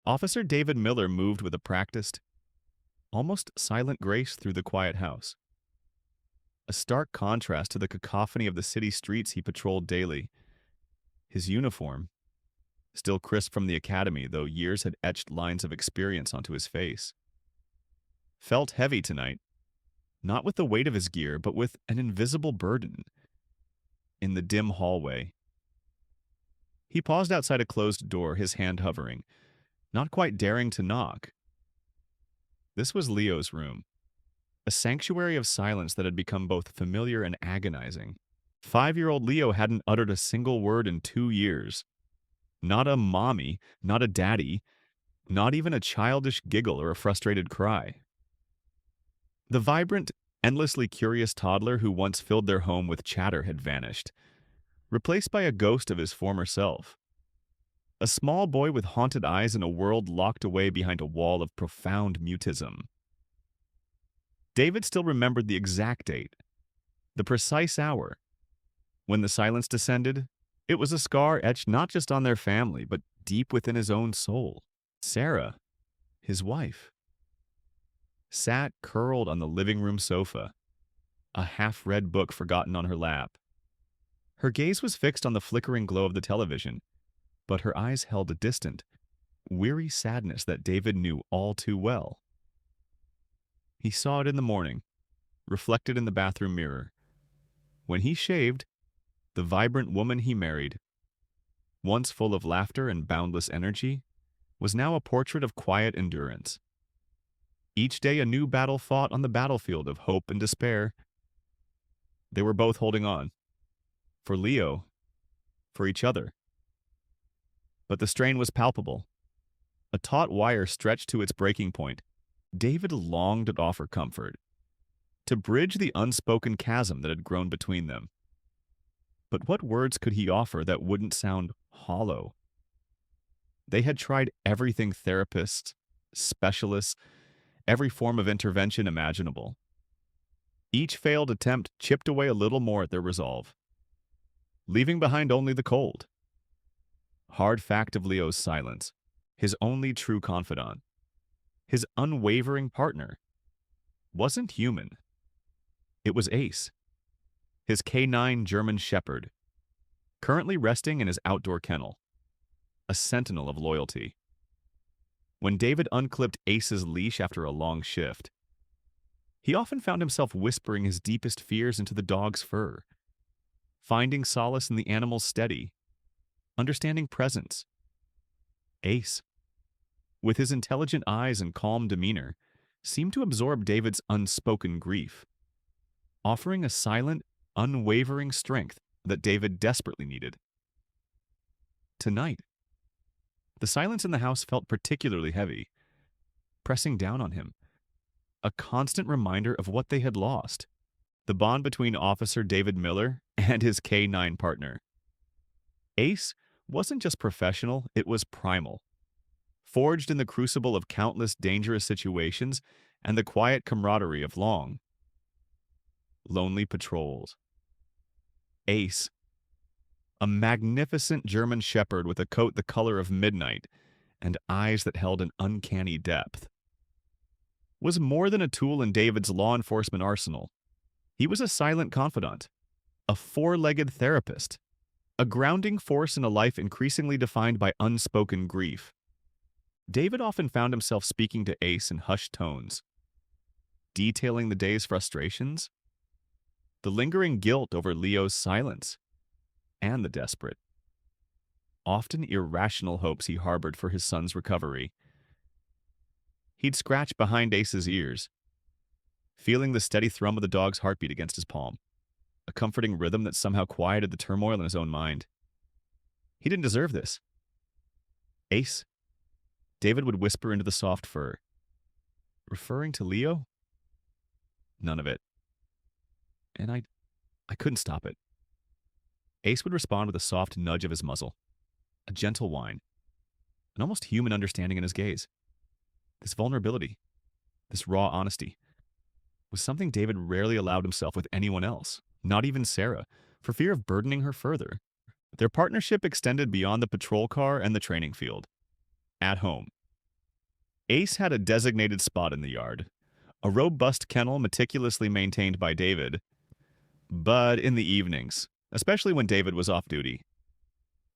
Officer David Miller moved with a practiced, almost silent grace through the quiet house, a stark contrast to the cacophony of the city streets he patrolled daily. His uniform, still crisp from the academy though years had etched lines of experience onto his face, felt heavy tonight, not with the weight of his gear, but with an invisible burden. In the dim hallway, he paused outside a closed door, his hand hovering, not quite daring to knock. This was Leo's room, a sanctuary of silence that had become both familiar and agonizing. 5-year-old Leo hadn't uttered a single word in 2 years. Not a mommy, not a daddy, not even a childish giggle or a frustrated cry. The vibrant, endlessly curious toddler who once filled their home with chatter had vanished, replaced by a ghost of his former self. A small boy with haunted eyes in a world locked away behind a wall of profound mutism. David still remembered the exact date, the precise hour. When the silence descended, it was a scar etched not just on their family, but deep within his own soul. Sarah, his wife, sat curled on the living room sofa, a half-read book forgotten on her lap. Her gaze was fixed on the flickering glow of the television, but her eyes held a distant, weary sadness that David knew all too well. He saw it in the morning, reflected in the bathroom mirror. When he shaved, the vibrant woman he married, once full of laughter and boundless energy, was now a portrait of quiet endurance. Each day a new battle fought on the battlefield of hope and despair. They were both holding on. For Leo, for each other. But the strain was palpable. A taut wire stretched to its breaking point. David longed to offer comfort, to bridge the unspoken chasm that had grown between them. But what words could he offer that wouldn't sound hollow? They had tried everything: therapists, specialists, every form of intervention imaginable. Each failed attempt chipped away a little more at their resolve, leaving behind only the cold, hard fact of Leo's silence, his only true confidant, his unwavering partner, wasn't human. It was Ace, his K9 German Shepherd, currently resting in his outdoor kennel, a sentinel of loyalty. When David unclipped Ace's leash after a long shift, he often found himself whispering his deepest fears into the dog's fur, finding solace in the animal's steady, understanding presence. Ace, with his intelligent eyes and calm demeanor, seemed to absorb David's unspoken grief, offering a silent, unwavering strength that David desperately needed. Tonight, the silence in the house felt particularly heavy, pressing down on him, a constant reminder of what they had lost, the bond between Officer David Miller and his K9 partner. Ace wasn't just professional, it was primal, forged in the crucible of countless dangerous situations and the quiet camaraderie of long, lonely patrols. Ace, a magnificent German shepherd with a coat the color of midnight and eyes that held an uncanny depth, was more than a tool in David's law enforcement arsenal. He was a silent confidant, a four-legged therapist, a grounding force in a life increasingly defined by unspoken grief. David often found himself speaking to Ace in hushed tones, detailing the day's frustrations, the lingering guilt over Leo's silence, and the desperate, often irrational hopes he harbored for his son's recovery. He'd scratch behind Ace's ears, feeling the steady thrum of the dog's heartbeat against his palm, a comforting rhythm that somehow quieted the turmoil in his own mind. He didn't deserve this. Ace, David would whisper into the soft fur. Referring to Leo? None of it. And I couldn't stop it. Ace would respond with a soft nudge of his muzzle, a gentle whine, an almost human understanding in his gaze. This vulnerability, this raw honesty, was something David rarely allowed himself with anyone else, not even Sarah, for fear of burdening her further. Their partnership extended beyond the patrol car and the training field. At home, Ace had a designated spot in the yard, a robust kennel meticulously maintained by David, but in the evenings, especially when David was off duty,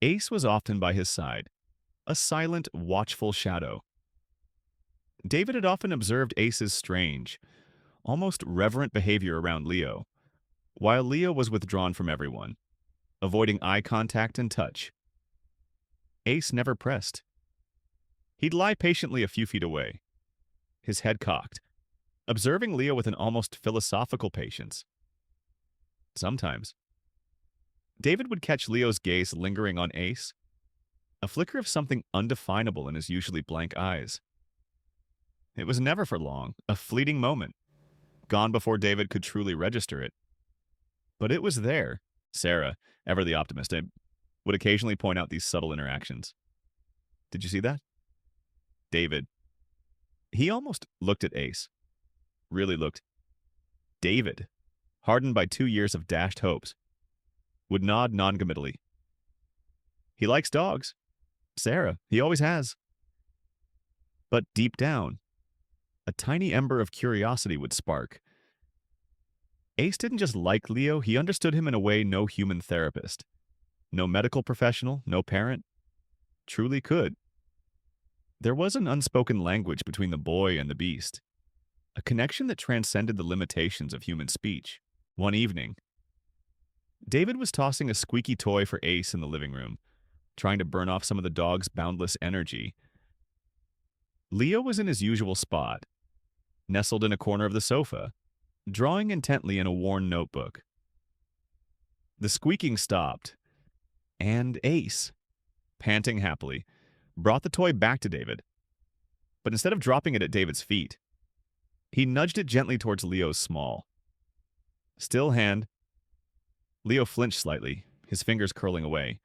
Ace was often by his side, a silent, watchful shadow. David had often observed Ace's strange, almost reverent behavior around Leo, while Leo was withdrawn from everyone, avoiding eye contact and touch. Ace never pressed. He'd lie patiently a few feet away, his head cocked, observing Leo with an almost philosophical patience. Sometimes, David would catch Leo's gaze lingering on Ace, a flicker of something undefinable in his usually blank eyes. It was never for long, a fleeting moment, gone before David could truly register it. But it was there. Sarah, ever the optimist, would occasionally point out these subtle interactions. Did you see that? David. He almost looked at Ace. Really looked. David, hardened by 2 years of dashed hopes, would nod noncommittally. He likes dogs. Sarah, he always has. But deep down, a tiny ember of curiosity would spark. Ace didn't just like Leo, he understood him in a way no human therapist, no medical professional, no parent, truly could. There was an unspoken language between the boy and the beast, a connection that transcended the limitations of human speech. One evening, David was tossing a squeaky toy for Ace in the living room, trying to burn off some of the dog's boundless energy. Leo was in his usual spot, nestled in a corner of the sofa, drawing intently in a worn notebook. The squeaking stopped, and Ace, panting happily, brought the toy back to David. But instead of dropping it at David's feet, he nudged it gently towards Leo's small, still hand. Leo flinched slightly, his fingers curling away,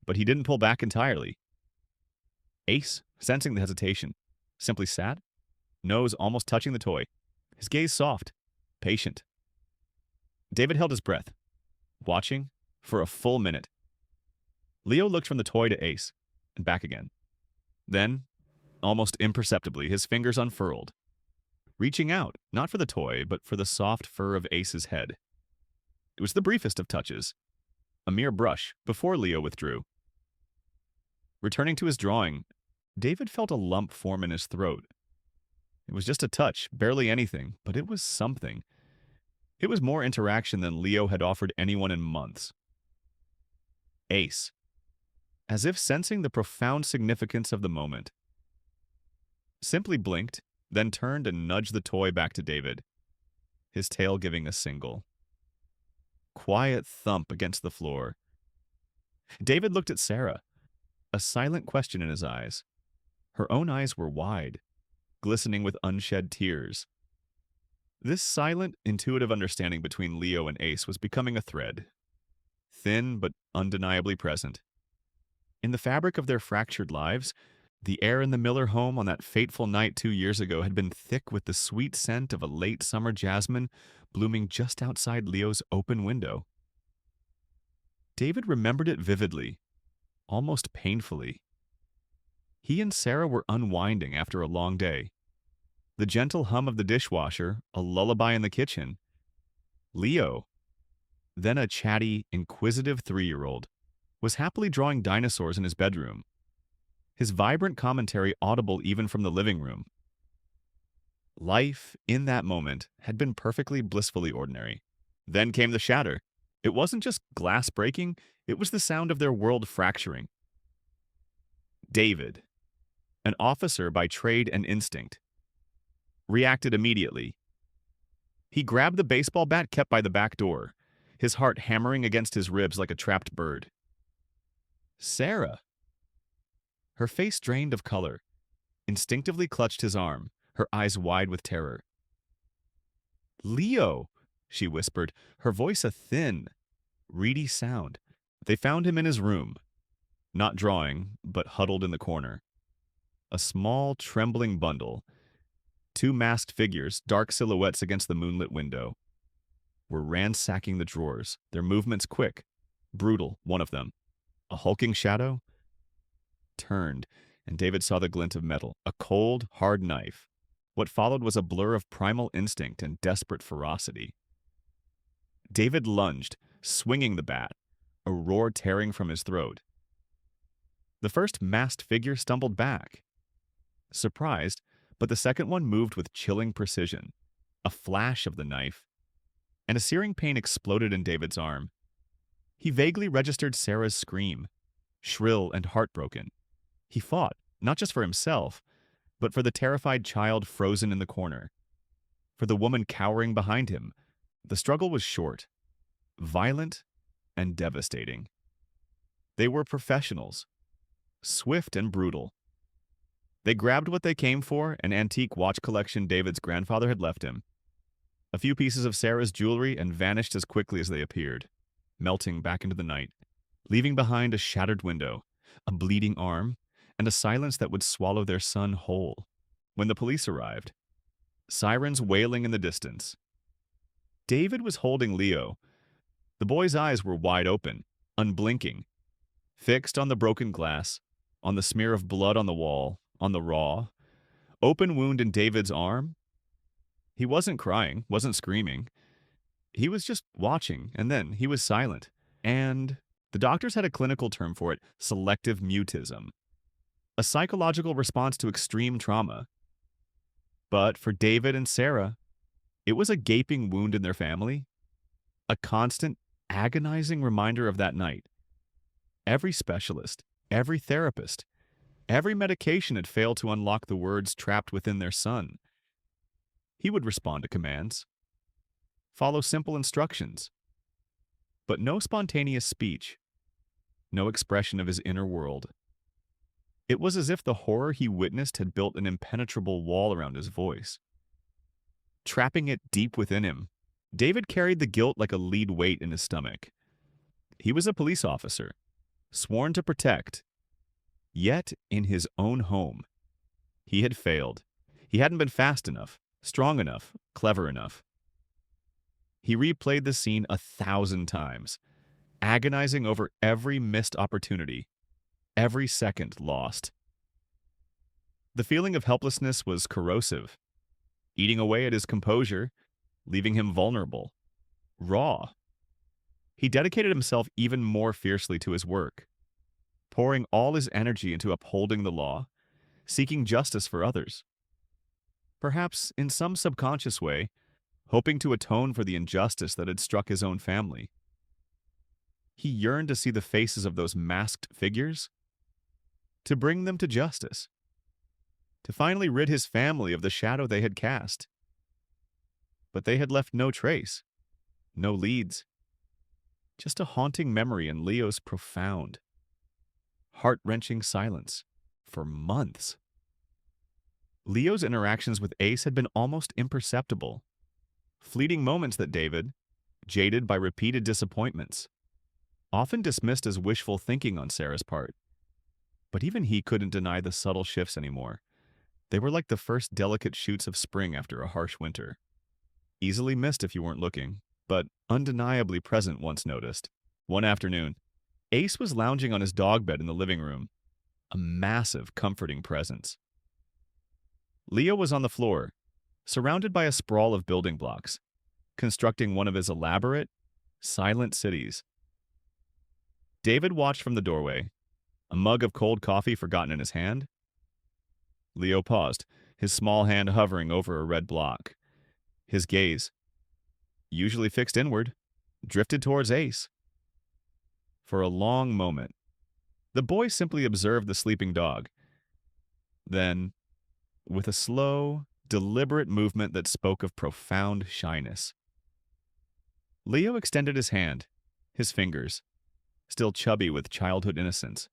but he didn't pull back entirely. Ace, sensing the hesitation, simply sat, nose almost touching the toy, his gaze soft, patient. David held his breath, watching for a full minute. Leo looked from the toy to Ace, and back again. Then, almost imperceptibly, his fingers unfurled, reaching out, not for the toy, but for the soft fur of Ace's head. It was the briefest of touches, a mere brush, before Leo withdrew. Returning to his drawing, David felt a lump form in his throat. It was just a touch, barely anything, but it was something. It was more interaction than Leo had offered anyone in months. Ace, as if sensing the profound significance of the moment, simply blinked, then turned and nudged the toy back to David, his tail giving a single, quiet thump against the floor. David looked at Sarah, a silent question in his eyes. Her own eyes were wide, glistening with unshed tears. This silent, intuitive understanding between Leo and Ace was becoming a thread, thin but undeniably present. In the fabric of their fractured lives, the air in the Miller home on that fateful night 2 years ago had been thick with the sweet scent of a late summer jasmine blooming just outside Leo's open window. David remembered it vividly, almost painfully. He and Sarah were unwinding after a long day. The gentle hum of the dishwasher, a lullaby in the kitchen. Leo, then a chatty, inquisitive 3-year-old, was happily drawing dinosaurs in his bedroom, his vibrant commentary audible even from the living room. Life, in that moment, had been perfectly blissfully ordinary. Then came the shatter. It wasn't just glass breaking, it was the sound of their world fracturing. David, an officer by trade and instinct, reacted immediately. He grabbed the baseball bat kept by the back door, his heart hammering against his ribs like a trapped bird. Sarah, her face drained of color, instinctively clutched his arm, her eyes wide with terror. "Leo," she whispered, her voice a thin, reedy sound. They found him in his room, not drawing, but huddled in the corner. A small, trembling bundle, 2 masked figures, dark silhouettes against the moonlit window, were ransacking the drawers, their movements quick, brutal, one of them, a hulking shadow, turned, and David saw the glint of metal, a cold, hard knife. What followed was a blur of primal instinct and desperate ferocity. David lunged, swinging the bat, a roar tearing from his throat. The first masked figure stumbled back, surprised, but the second one moved with chilling precision. A flash of the knife, and a searing pain exploded in David's arm. He vaguely registered Sarah's scream, shrill and heartbroken. He fought, not just for himself, but for the terrified child frozen in the corner. For the woman cowering behind him. The struggle was short, violent, and devastating. They were professionals, swift and brutal. They grabbed what they came for, an antique watch collection David's grandfather had left him. A few pieces of Sarah's jewelry, and vanished as quickly as they appeared, melting back into the night, leaving behind a shattered window, a bleeding arm, and a silence that would swallow their son whole. When the police arrived, sirens wailing in the distance. David was holding Leo. The boy's eyes were wide open, unblinking, fixed on the broken glass, on the smear of blood on the wall, on the raw, open wound in David's arm. He wasn't crying, wasn't screaming. He was just watching, and then he was silent. And the doctors had a clinical term for it, selective mutism, a psychological response to extreme trauma. But for David and Sarah, it was a gaping wound in their family, a constant, agonizing reminder of that night. Every specialist, every therapist, every medication had failed to unlock the words trapped within their son. He would respond to commands, follow simple instructions, but no spontaneous speech, no expression of his inner world. It was as if the horror he witnessed had built an impenetrable wall around his voice, trapping it deep within him. David carried the guilt like a lead weight in his stomach. He was a police officer, sworn to protect. Yet, in his own home, he had failed. He hadn't been fast enough, strong enough, clever enough. He replayed the scene 1,000 times, agonizing over every missed opportunity, every second lost. The feeling of helplessness was corrosive, eating away at his composure, leaving him vulnerable, raw. He dedicated himself even more fiercely to his work, pouring all his energy into upholding the law, seeking justice for others. Perhaps, in some subconscious way, hoping to atone for the injustice that had struck his own family. He yearned to see the faces of those masked figures, to bring them to justice, to finally rid his family of the shadow they had cast. But they had left no trace, no leads, just a haunting memory in Leo's profound, heart-wrenching silence for months. Leo's interactions with Ace had been almost imperceptible, fleeting moments that David, jaded by repeated disappointments, often dismissed as wishful thinking on Sarah's part. But even he couldn't deny the subtle shifts anymore. They were like the first delicate shoots of spring after a harsh winter. Easily missed if you weren't looking, but undeniably present once noticed. One afternoon, Ace was lounging on his dog bed in the living room, a massive, comforting presence. Leo was on the floor, surrounded by a sprawl of building blocks, constructing one of his elaborate, silent cities. David watched from the doorway, a mug of cold coffee forgotten in his hand. Leo paused, his small hand hovering over a red block. His gaze, usually fixed inward, drifted towards Ace. For a long moment, the boy simply observed the sleeping dog. Then, with a slow, deliberate movement that spoke of profound shyness, Leo extended his hand, his fingers, still chubby with childhood innocence,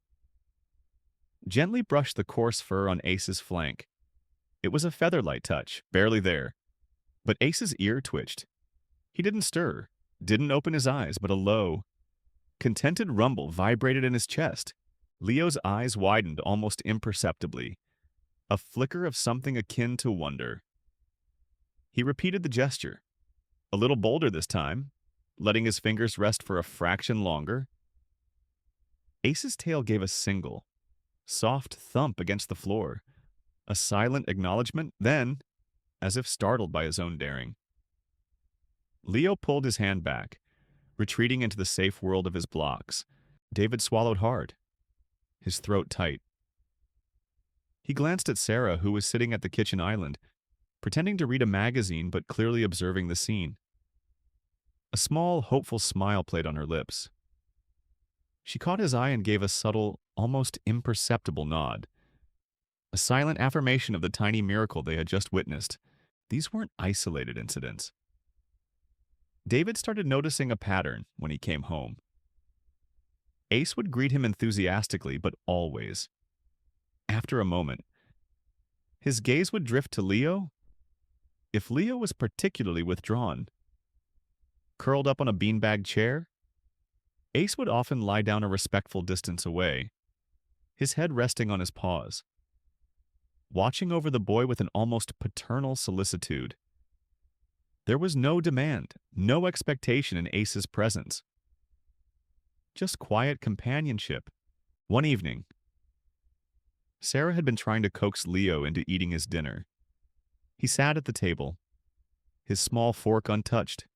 gently brushed the coarse fur on Ace's flank. It was a feather-light touch, barely there, but Ace's ear twitched. He didn't stir, didn't open his eyes, but a low, contented rumble vibrated in his chest. Leo's eyes widened almost imperceptibly, a flicker of something akin to wonder. He repeated the gesture, a little bolder this time, letting his fingers rest for a fraction longer. Ace's tail gave a single, soft thump against the floor, a silent acknowledgement, then, as if startled by his own daring, Leo pulled his hand back, retreating into the safe world of his blocks. David swallowed hard, his throat tight. He glanced at Sarah, who was sitting at the kitchen island, pretending to read a magazine but clearly observing the scene. A small, hopeful smile played on her lips. She caught his eye and gave a subtle, almost imperceptible nod, a silent affirmation of the tiny miracle they had just witnessed. These weren't isolated incidents. David started noticing a pattern when he came home. Ace would greet him enthusiastically, but always. After a moment, his gaze would drift to Leo. If Leo was particularly withdrawn, curled up on a beanbag chair, Ace would often lie down a respectful distance away, his head resting on his paws, watching over the boy with an almost paternal solicitude. There was no demand, no expectation in Ace's presence. Just quiet companionship. One evening, Sarah had been trying to coax Leo into eating his dinner. He sat at the table, his small fork untouched,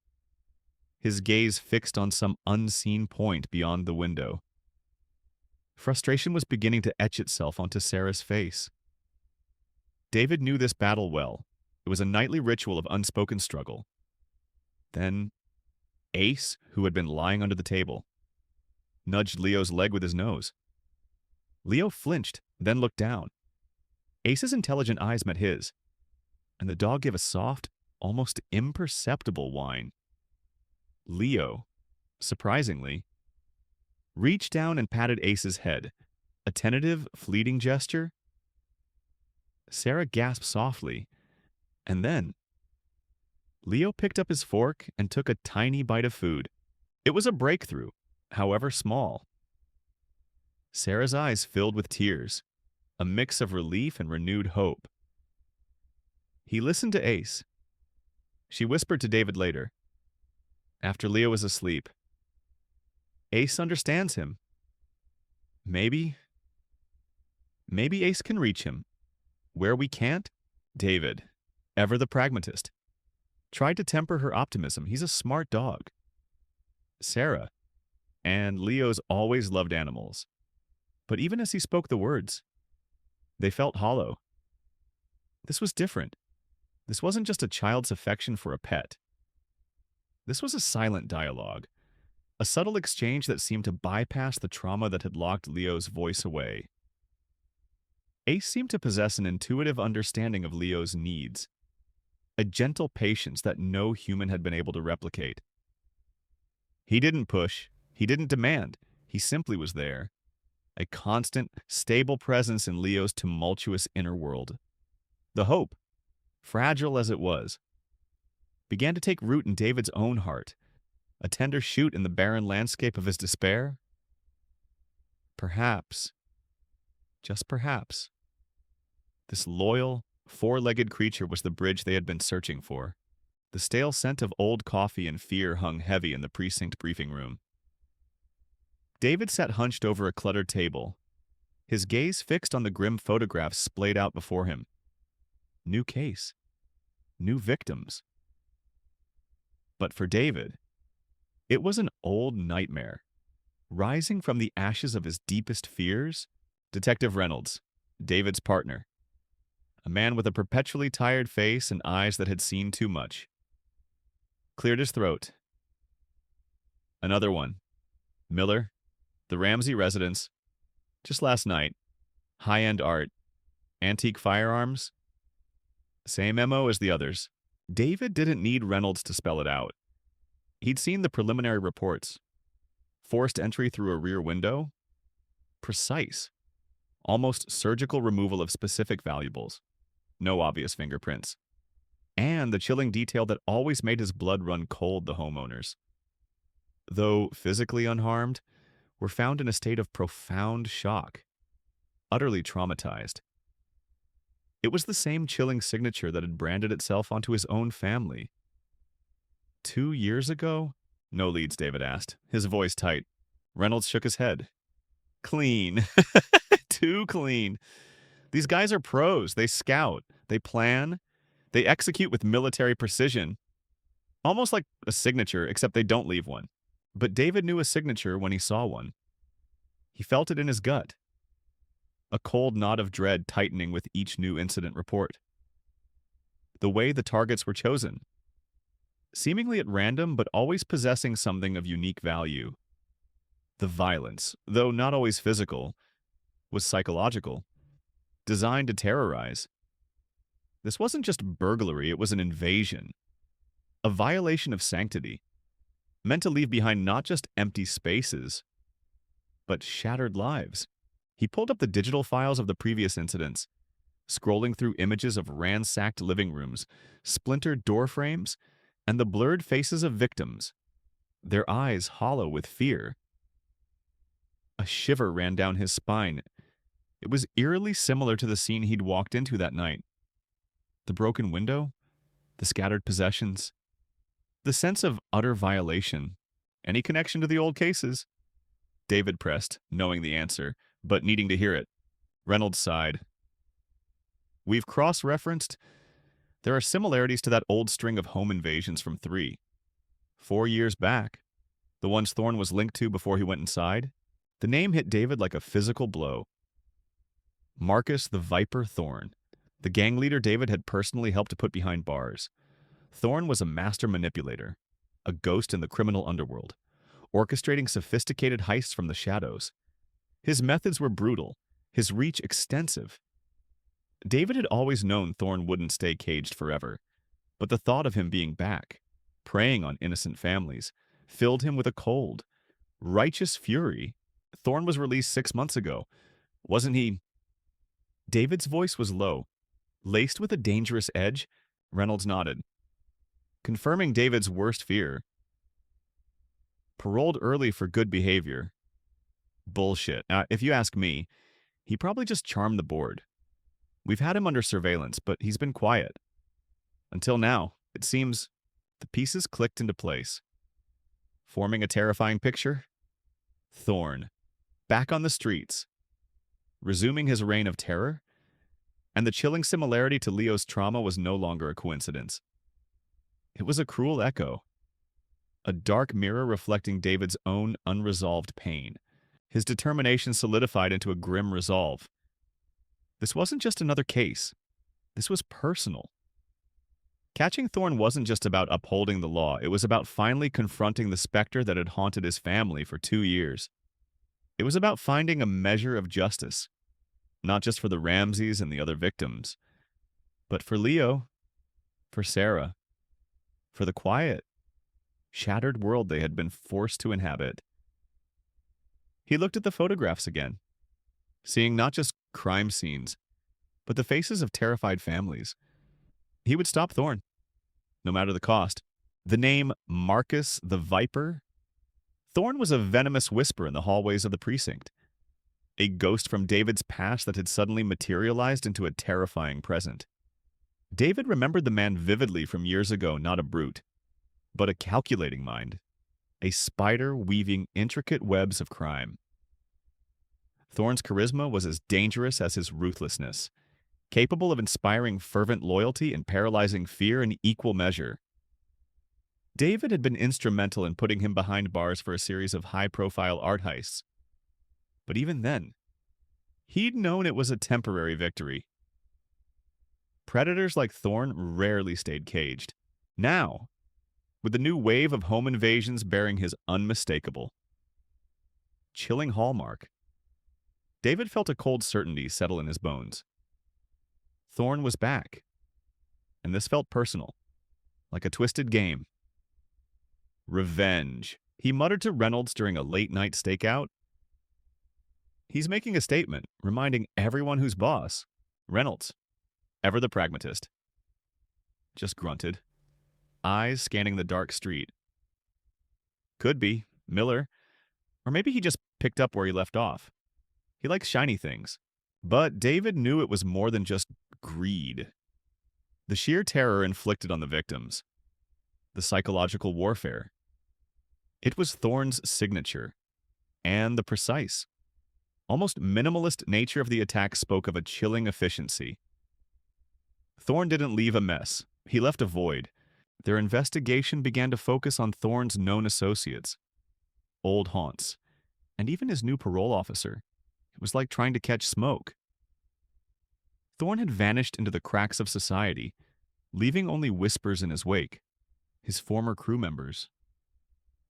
his gaze fixed on some unseen point beyond the window. Frustration was beginning to etch itself onto Sarah's face. David knew this battle well. It was a nightly ritual of unspoken struggle. Then, Ace, who had been lying under the table, nudged Leo's leg with his nose. Leo flinched, then looked down. Ace's intelligent eyes met his, and the dog gave a soft, almost imperceptible whine. Leo, surprisingly, reached down and patted Ace's head, a tentative, fleeting gesture. Sarah gasped softly, and then Leo picked up his fork and took a tiny bite of food. It was a breakthrough, however small. Sarah's eyes filled with tears, a mix of relief and renewed hope. He listened to Ace. She whispered to David later, after Leo was asleep, "Ace understands him. Maybe Ace can reach him. Where we can't?" David, ever the pragmatist, tried to temper her optimism. He's a smart dog. Sarah and Leo's always loved animals. But even as he spoke the words, they felt hollow. This was different. This wasn't just a child's affection for a pet. This was a silent dialogue, a subtle exchange that seemed to bypass the trauma that had locked Leo's voice away. Ace seemed to possess an intuitive understanding of Leo's needs, a gentle patience that no human had been able to replicate. He didn't push, he didn't demand, he simply was there, a constant, stable presence in Leo's tumultuous inner world. The hope, fragile as it was, began to take root in David's own heart, a tender shoot in the barren landscape of his despair. Perhaps, just perhaps, this loyal, four-legged creature was the bridge they had been searching for. The stale scent of old coffee and fear hung heavy in the precinct briefing room. David sat hunched over a cluttered table, his gaze fixed on the grim photographs splayed out before him. New case. New victims. But for David, it was an old nightmare. Rising from the ashes of his deepest fears, Detective Reynolds, David's partner, a man with a perpetually tired face and eyes that had seen too much, cleared his throat. Another one. Miller, the Ramsey residence. Just last night. High-end art. Antique firearms. Same MO as the others. David didn't need Reynolds to spell it out. He'd seen the preliminary reports. Forced entry through a rear window. Precise. Almost surgical removal of specific valuables. No obvious fingerprints. And the chilling detail that always made his blood run cold, the homeowners, though physically unharmed, were found in a state of profound shock, utterly traumatized. It was the same chilling signature that had branded itself onto his own family. 2 years ago? No leads, David asked, his voice tight. Reynolds shook his head. Clean. Too clean. These guys are pros. They scout, they plan, they execute with military precision, almost like a signature, except they don't leave one. But David knew a signature when he saw one. He felt it in his gut, a cold knot of dread tightening with each new incident report. The way the targets were chosen, seemingly at random but always possessing something of unique value. The violence, though not always physical, was psychological, designed to terrorize. This wasn't just burglary, it was an invasion, a violation of sanctity, meant to leave behind not just empty spaces, but shattered lives. He pulled up the digital files of the previous incidents, scrolling through images of ransacked living rooms, splintered door frames, and the blurred faces of victims, their eyes hollow with fear. A shiver ran down his spine. It was eerily similar to the scene he'd walked into that night. The broken window, the scattered possessions, the sense of utter violation. Any connection to the old cases? David pressed, knowing the answer, but needing to hear it. Reynolds sighed. We've cross-referenced. There are similarities to that old string of home invasions from 4 years back, the ones Thorne was linked to before he went inside. The name hit David like a physical blow. Marcus the Viper Thorne, the gang leader David had personally helped to put behind bars. Thorne was a master manipulator, a ghost in the criminal underworld, orchestrating sophisticated heists from the shadows. His methods were brutal, his reach extensive. David had always known Thorne wouldn't stay caged forever, but the thought of him being back, preying on innocent families, filled him with a cold, righteous fury. Thorne was released 6 months ago. Wasn't he? David's voice was low, laced with a dangerous edge. Reynolds nodded, confirming David's worst fear. Paroled early for good behavior. Bullshit. If you ask me, he probably just charmed the board. We've had him under surveillance, but he's been quiet. Until now, it seems the pieces clicked into place. Forming a terrifying picture? Thorne, back on the streets, resuming his reign of terror, and the chilling similarity to Leo's trauma was no longer a coincidence. It was a cruel echo, a dark mirror reflecting David's own unresolved pain, his determination solidified into a grim resolve. This wasn't just another case. This was personal. Catching Thorne wasn't just about upholding the law, it was about finally confronting the specter that had haunted his family for 2 years. It was about finding a measure of justice, not just for the Ramseys and the other victims, but for Leo, for Sarah, for the quiet, shattered world they had been forced to inhabit. He looked at the photographs again, seeing not just crime scenes, but the faces of terrified families. He would stop Thorne, no matter the cost. The name Marcus the Viper? Thorne was a venomous whisper in the hallways of the precinct, a ghost from David's past that had suddenly materialized into a terrifying present. David remembered the man vividly from years ago, not a brute, but a calculating mind, a spider weaving intricate webs of crime. Thorne's charisma was as dangerous as his ruthlessness, capable of inspiring fervent loyalty and paralyzing fear in equal measure. David had been instrumental in putting him behind bars for a series of high-profile art heists. But even then, he'd known it was a temporary victory. Predators like Thorne rarely stayed caged. Now, with the new wave of home invasions bearing his unmistakable, chilling hallmark, David felt a cold certainty settle in his bones. Thorne was back, and this felt personal, like a twisted game. Revenge, he muttered to Reynolds during a late-night stakeout. He's making a statement, reminding everyone who's boss. Reynolds, ever the pragmatist, just grunted, eyes scanning the dark street. Could be Miller, or maybe he just picked up where he left off. He likes shiny things. But David knew it was more than just greed. The sheer terror inflicted on the victims, the psychological warfare. It was Thorne's signature, and the precise, almost minimalist nature of the attack spoke of a chilling efficiency. Thorne didn't leave a mess. He left a void. Their investigation began to focus on Thorne's known associates, old haunts, and even his new parole officer. It was like trying to catch smoke. Thorne had vanished into the cracks of society, leaving only whispers in his wake, his former crew members.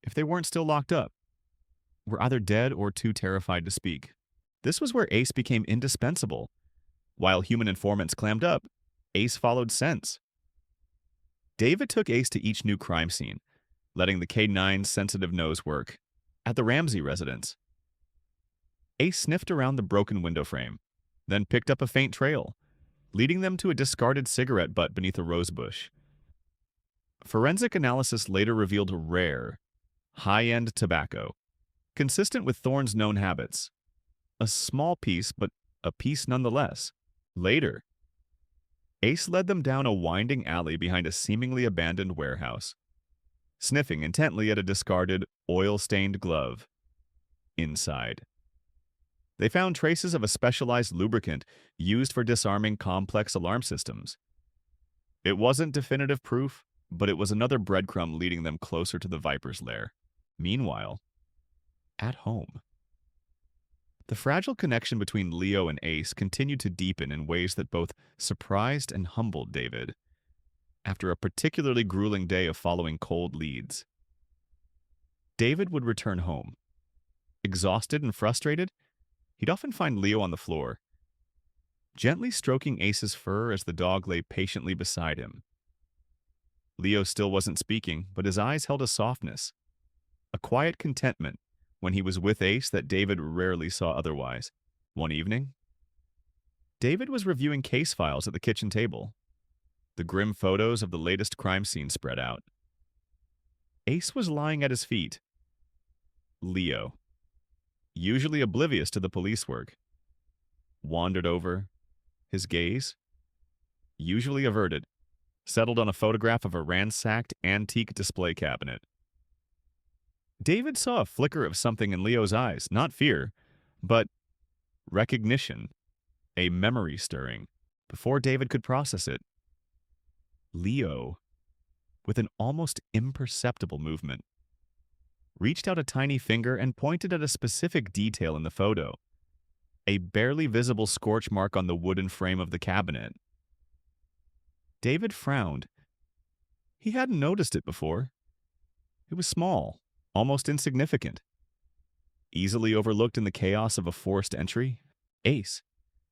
If they weren't still locked up, were either dead or too terrified to speak. This was where Ace became indispensable. While human informants clammed up, Ace followed scents. David took Ace to each new crime scene, letting the K-9's sensitive nose work. At the Ramsey residence, Ace sniffed around the broken window frame, then picked up a faint trail, leading them to a discarded cigarette butt beneath a rosebush. Forensic analysis later revealed rare, high-end tobacco, consistent with Thorne's known habits. A small piece, but a piece nonetheless. Later, Ace led them down a winding alley behind a seemingly abandoned warehouse, sniffing intently at a discarded, oil-stained glove. Inside, they found traces of a specialized lubricant used for disarming complex alarm systems. It wasn't definitive proof, but it was another breadcrumb leading them closer to the Viper's lair. Meanwhile, at home, the fragile connection between Leo and Ace continued to deepen in ways that both surprised and humbled David. After a particularly grueling day of following cold leads, David would return home. Exhausted and frustrated, he'd often find Leo on the floor, gently stroking Ace's fur as the dog lay patiently beside him. Leo still wasn't speaking, but his eyes held a softness, a quiet contentment when he was with Ace that David rarely saw otherwise. One evening, David was reviewing case files at the kitchen table. The grim photos of the latest crime scene spread out. Ace was lying at his feet. Leo, usually oblivious to the police work, wandered over. His gaze, usually averted, settled on a photograph of a ransacked antique display cabinet. David saw a flicker of something in Leo's eyes, not fear, but recognition, a memory stirring, before David could process it. Leo, with an almost imperceptible movement, reached out a tiny finger and pointed at a specific detail in the photo, a barely visible scorch mark on the wooden frame of the cabinet. David frowned. He hadn't noticed it before. It was small, almost insignificant. Easily overlooked in the chaos of a forced entry, Ace,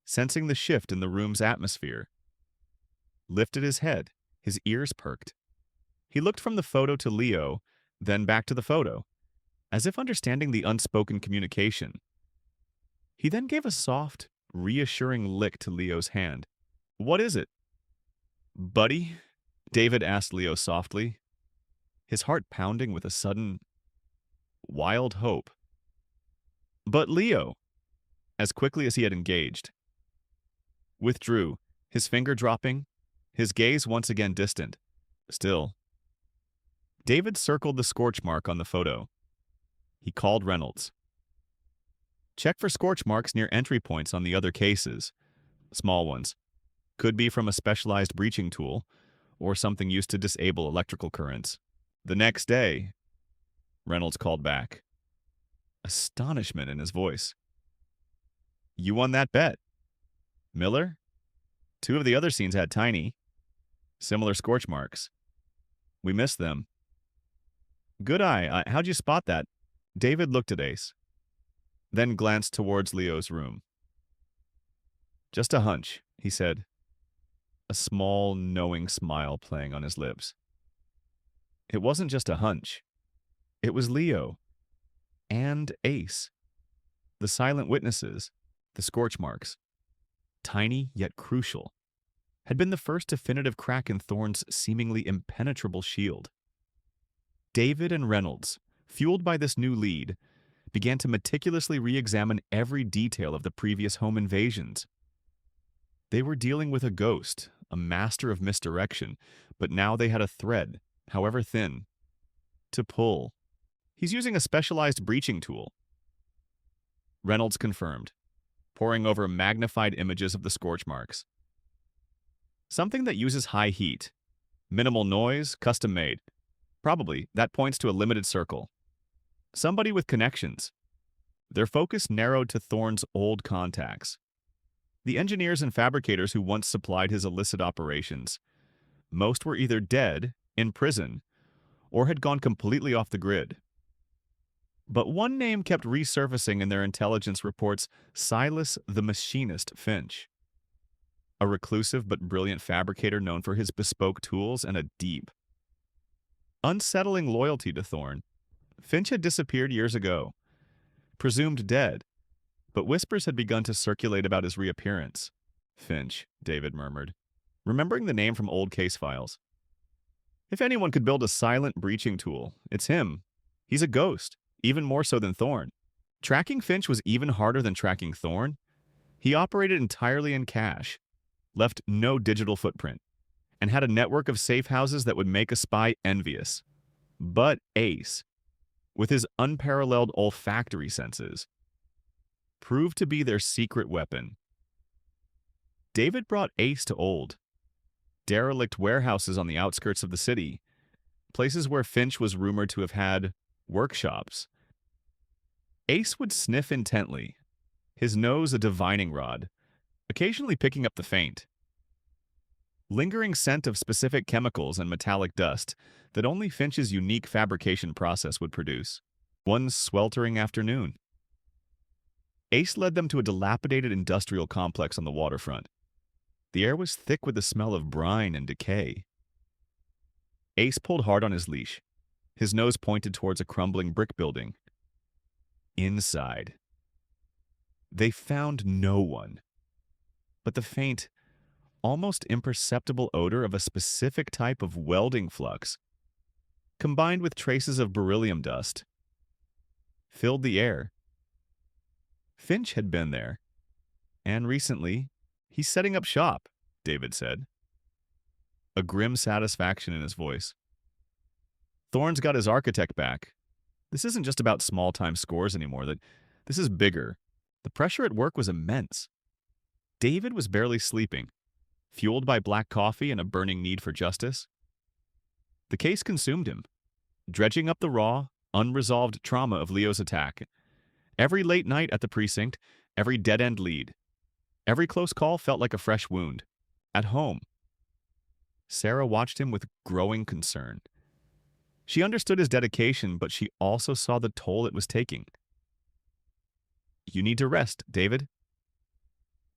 sensing the shift in the room's atmosphere, lifted his head, his ears perked. He looked from the photo to Leo, then back to the photo, as if understanding the unspoken communication. He then gave a soft, reassuring lick to Leo's hand. "What is it?" "Buddy?" David asked Leo softly, his heart pounding with a sudden, wild hope. But Leo, as quickly as he had engaged, withdrew, his finger dropping, his gaze once again distant. Still, David circled the scorch mark on the photo. He called Reynolds. "Check for scorch marks near entry points on the other cases. Small ones. Could be from a specialized breaching tool, or something used to disable electrical currents." The next day, Reynolds called back, astonishment in his voice. "You won that bet. Miller? 2 of the other scenes had tiny, similar scorch marks. We missed them." "Good eye. How'd you spot that?" David looked at Ace, then glanced towards Leo's room. "Just a hunch," he said, a small, knowing smile playing on his lips. It wasn't just a hunch. It was Leo and Ace. The silent witnesses, the scorch marks, tiny yet crucial, had been the first definitive crack in Thorne's seemingly impenetrable shield. David and Reynolds, fueled by this new lead, began to meticulously re-examine every detail of the previous home invasions. They were dealing with a ghost, a master of misdirection, but now they had a thread, however thin, to pull. "He's using a specialized breaching tool." Reynolds confirmed, poring over magnified images of the scorch marks. Something that uses high heat, minimal noise, custom made. Probably, that points to a limited circle. Somebody with connections. Their focus narrowed to Thorne's old contacts. The engineers and fabricators who once supplied his illicit operations. Most were either dead, in prison, or had gone completely off the grid. But one name kept resurfacing in their intelligence reports: Silas the Machinist Finch. A reclusive but brilliant fabricator known for his bespoke tools and a deep, unsettling loyalty to Thorne. Finch had disappeared years ago, presumed dead, but whispers had begun to circulate about his reappearance. Finch, David murmured, remembering the name from old case files. If anyone could build a silent breaching tool, it's him. He's a ghost, even more so than Thorne. Tracking Finch was even harder than tracking Thorne. He operated entirely in cash, left no digital footprint, and had a network of safe houses that would make a spy envious. But Ace, with his unparalleled olfactory senses, proved to be their secret weapon. David brought Ace to old, derelict warehouses on the outskirts of the city, places where Finch was rumored to have had workshops. Ace would sniff intently, his nose a divining rod, occasionally picking up the faint, lingering scent of specific chemicals and metallic dust that only Finch's unique fabrication process would produce. One sweltering afternoon, Ace led them to a dilapidated industrial complex on the waterfront. The air was thick with the smell of brine and decay. Ace pulled hard on his leash, his nose pointed towards a crumbling brick building. Inside, they found no one, but the faint, almost imperceptible odor of a specific type of welding flux, combined with traces of beryllium dust, filled the air. Finch had been there, and recently, he's setting up shop, David said, a grim satisfaction in his voice. Thorne's got his architect back. This isn't just about small-time scores anymore. This is bigger. The pressure at work was immense. David was barely sleeping, fueled by black coffee and a burning need for justice. The case consumed him, dredging up the raw, unresolved trauma of Leo's attack. Every late night at the precinct, every dead-end lead, every close call felt like a fresh wound. At home, Sarah watched him with growing concern. She understood his dedication, but she also saw the toll it was taking. "You need to rest, David."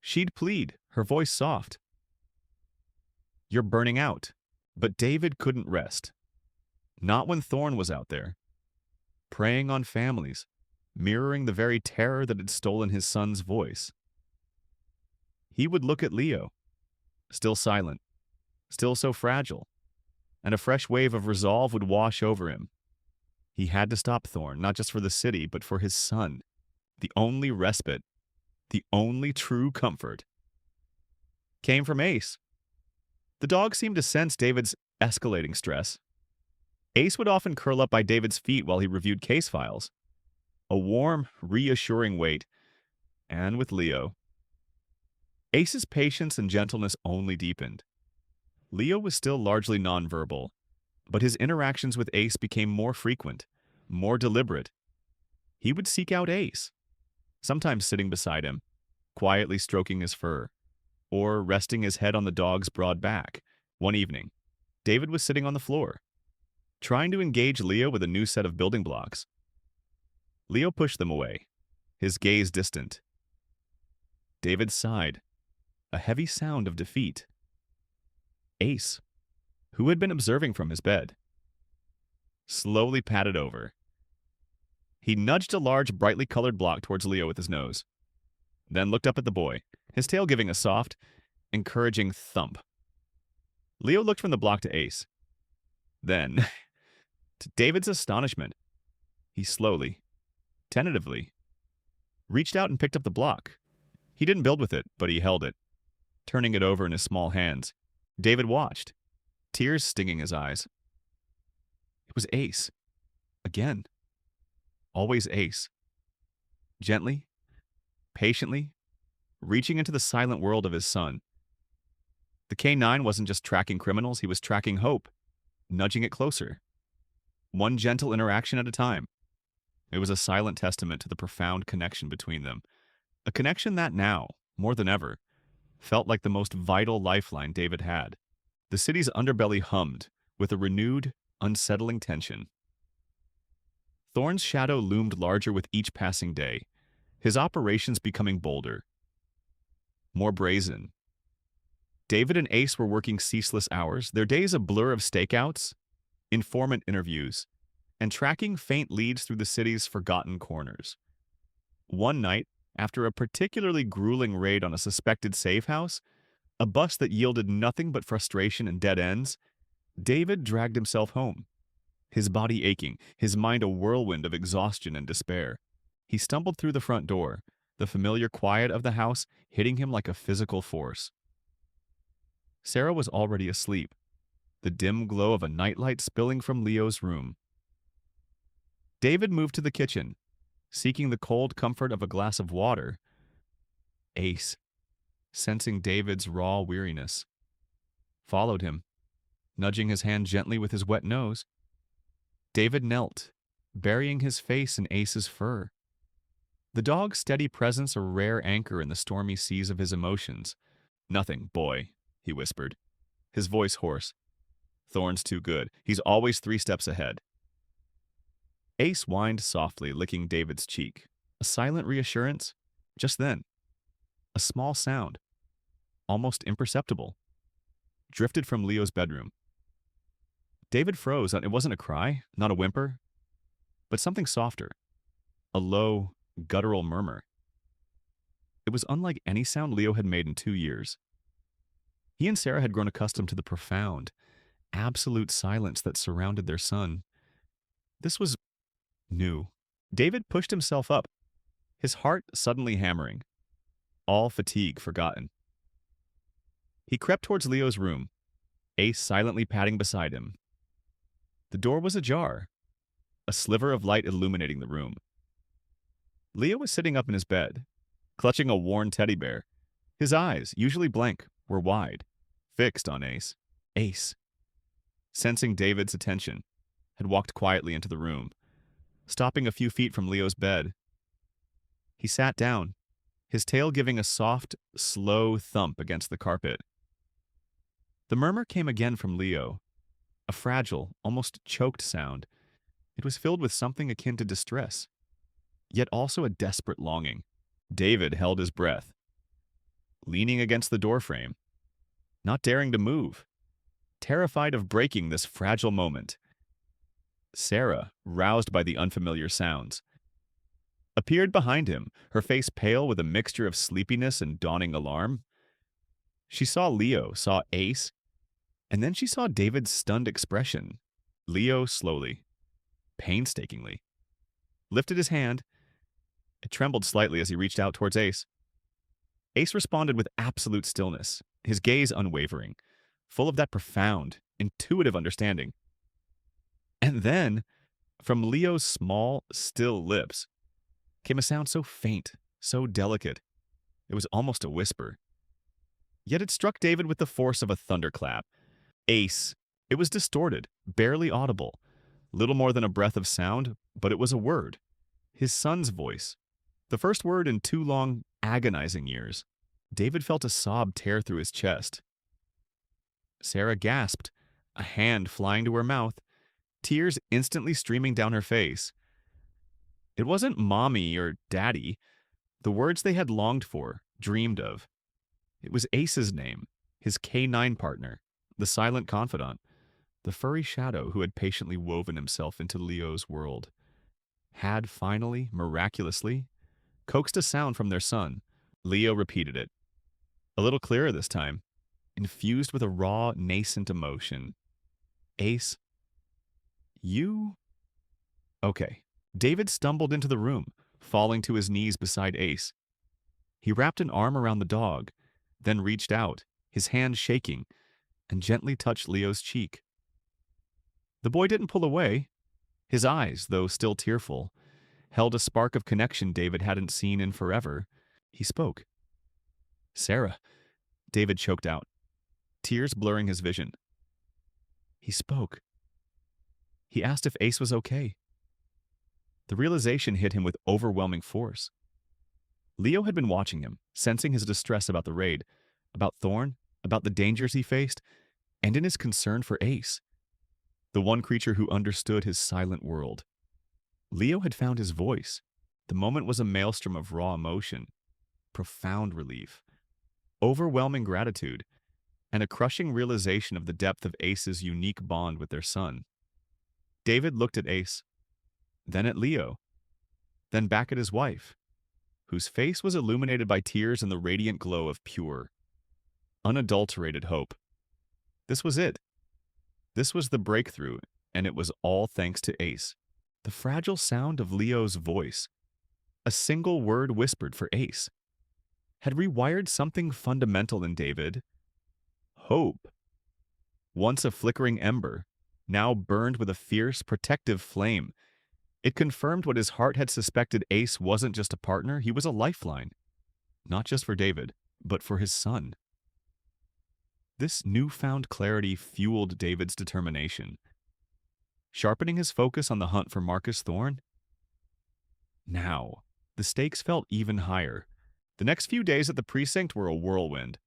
She'd plead, her voice soft. "You're burning out." But David couldn't rest. Not when Thorne was out there, preying on families, mirroring the very terror that had stolen his son's voice. He would look at Leo, still silent, still so fragile, and a fresh wave of resolve would wash over him. He had to stop Thorne, not just for the city, but for his son. The only respite, the only true comfort, came from Ace. The dog seemed to sense David's escalating stress. Ace would often curl up by David's feet while he reviewed case files. A warm, reassuring weight. And with Leo, Ace's patience and gentleness only deepened. Leo was still largely nonverbal, but his interactions with Ace became more frequent, more deliberate. He would seek out Ace, sometimes sitting beside him, quietly stroking his fur, or resting his head on the dog's broad back. One evening, David was sitting on the floor, trying to engage Leo with a new set of building blocks. Leo pushed them away, his gaze distant. David sighed, a heavy sound of defeat. Ace, who had been observing from his bed, slowly patted over. He nudged a large, brightly colored block towards Leo with his nose, then looked up at the boy, his tail giving a soft, encouraging thump. Leo looked from the block to Ace. Then, to David's astonishment, he slowly, tentatively, reached out and picked up the block. He didn't build with it, but he held it, turning it over in his small hands. David watched, tears stinging his eyes. It was Ace. Again. Always Ace. Gently, patiently, reaching into the silent world of his son. The K9 wasn't just tracking criminals, he was tracking hope, nudging it closer, one gentle interaction at a time. It was a silent testament to the profound connection between them, a connection that now, more than ever, felt like the most vital lifeline David had. The city's underbelly hummed with a renewed, unsettling tension. Thorne's shadow loomed larger with each passing day, his operations becoming bolder, more brazen. David and Ace were working ceaseless hours, their days a blur of stakeouts, informant interviews, and tracking faint leads through the city's forgotten corners. One night, after a particularly grueling raid on a suspected safe house, a bust that yielded nothing but frustration and dead ends, David dragged himself home, his body aching, his mind a whirlwind of exhaustion and despair. He stumbled through the front door, the familiar quiet of the house hitting him like a physical force. Sarah was already asleep, the dim glow of a nightlight spilling from Leo's room. David moved to the kitchen, seeking the cold comfort of a glass of water. Ace, sensing David's raw weariness, followed him, nudging his hand gently with his wet nose. David knelt, burying his face in Ace's fur. The dog's steady presence a rare anchor in the stormy seas of his emotions. "Nothing, boy," he whispered, his voice hoarse. "Thorne's too good. He's always 3 steps ahead." Ace whined softly, licking David's cheek. A silent reassurance. Just then, a small sound, almost imperceptible, drifted from Leo's bedroom. David froze. It wasn't a cry, not a whimper, but something softer, a low, guttural murmur. It was unlike any sound Leo had made in 2 years. He and Sarah had grown accustomed to the profound, absolute silence that surrounded their son. This was new. David pushed himself up, his heart suddenly hammering, all fatigue forgotten. He crept towards Leo's room, Ace silently padding beside him. The door was ajar, a sliver of light illuminating the room. Leo was sitting up in his bed, clutching a worn teddy bear. His eyes, usually blank, were wide, fixed on Ace. Ace, sensing David's attention, had walked quietly into the room, stopping a few feet from Leo's bed. He sat down, his tail giving a soft, slow thump against the carpet. The murmur came again from Leo, a fragile, almost choked sound. It was filled with something akin to distress, yet also a desperate longing. David held his breath, leaning against the doorframe, not daring to move, terrified of breaking this fragile moment. Sarah, roused by the unfamiliar sounds, appeared behind him, her face pale with a mixture of sleepiness and dawning alarm. She saw Leo, saw Ace, and then she saw David's stunned expression. Leo slowly, painstakingly, lifted his hand. It trembled slightly as he reached out towards Ace. Ace responded with absolute stillness, his gaze unwavering, full of that profound, intuitive understanding. And then, from Leo's small, still lips, came a sound so faint, so delicate, it was almost a whisper. Yet it struck David with the force of a thunderclap. Ace. It was distorted, barely audible, little more than a breath of sound, but it was a word. His son's voice. The first word in 2 long, agonizing years. David felt a sob tear through his chest. Sarah gasped, a hand flying to her mouth, tears instantly streaming down her face. It wasn't mommy or daddy, the words they had longed for, dreamed of. It was Ace's name, his K9 partner, the silent confidant, the furry shadow who had patiently woven himself into Leo's world, had finally, miraculously, coaxed a sound from their son. Leo repeated it, a little clearer this time, infused with a raw, nascent emotion. Ace, you? Okay. David stumbled into the room, falling to his knees beside Ace. He wrapped an arm around the dog, then reached out, his hand shaking, and gently touched Leo's cheek. The boy didn't pull away. His eyes, though still tearful, held a spark of connection David hadn't seen in forever. He spoke. "Sarah," David choked out, tears blurring his vision. He spoke. He asked if Ace was okay. The realization hit him with overwhelming force. Leo had been watching him, sensing his distress about the raid, about Thorn, about the dangers he faced, and in his concern for Ace, the one creature who understood his silent world. Leo had found his voice. The moment was a maelstrom of raw emotion, profound relief, overwhelming gratitude, and a crushing realization of the depth of Ace's unique bond with their son. David looked at Ace, then at Leo, then back at his wife, whose face was illuminated by tears and the radiant glow of pure, unadulterated hope. This was it. This was the breakthrough, and it was all thanks to Ace. The fragile sound of Leo's voice, a single word whispered for Ace, had rewired something fundamental in David. Hope. Once a flickering ember, now burned with a fierce, protective flame. It confirmed what his heart had suspected. Ace wasn't just a partner, he was a lifeline. Not just for David, but for his son. This newfound clarity fueled David's determination, sharpening his focus on the hunt for Marcus Thorn. Now, the stakes felt even higher. The next few days at the precinct were a whirlwind.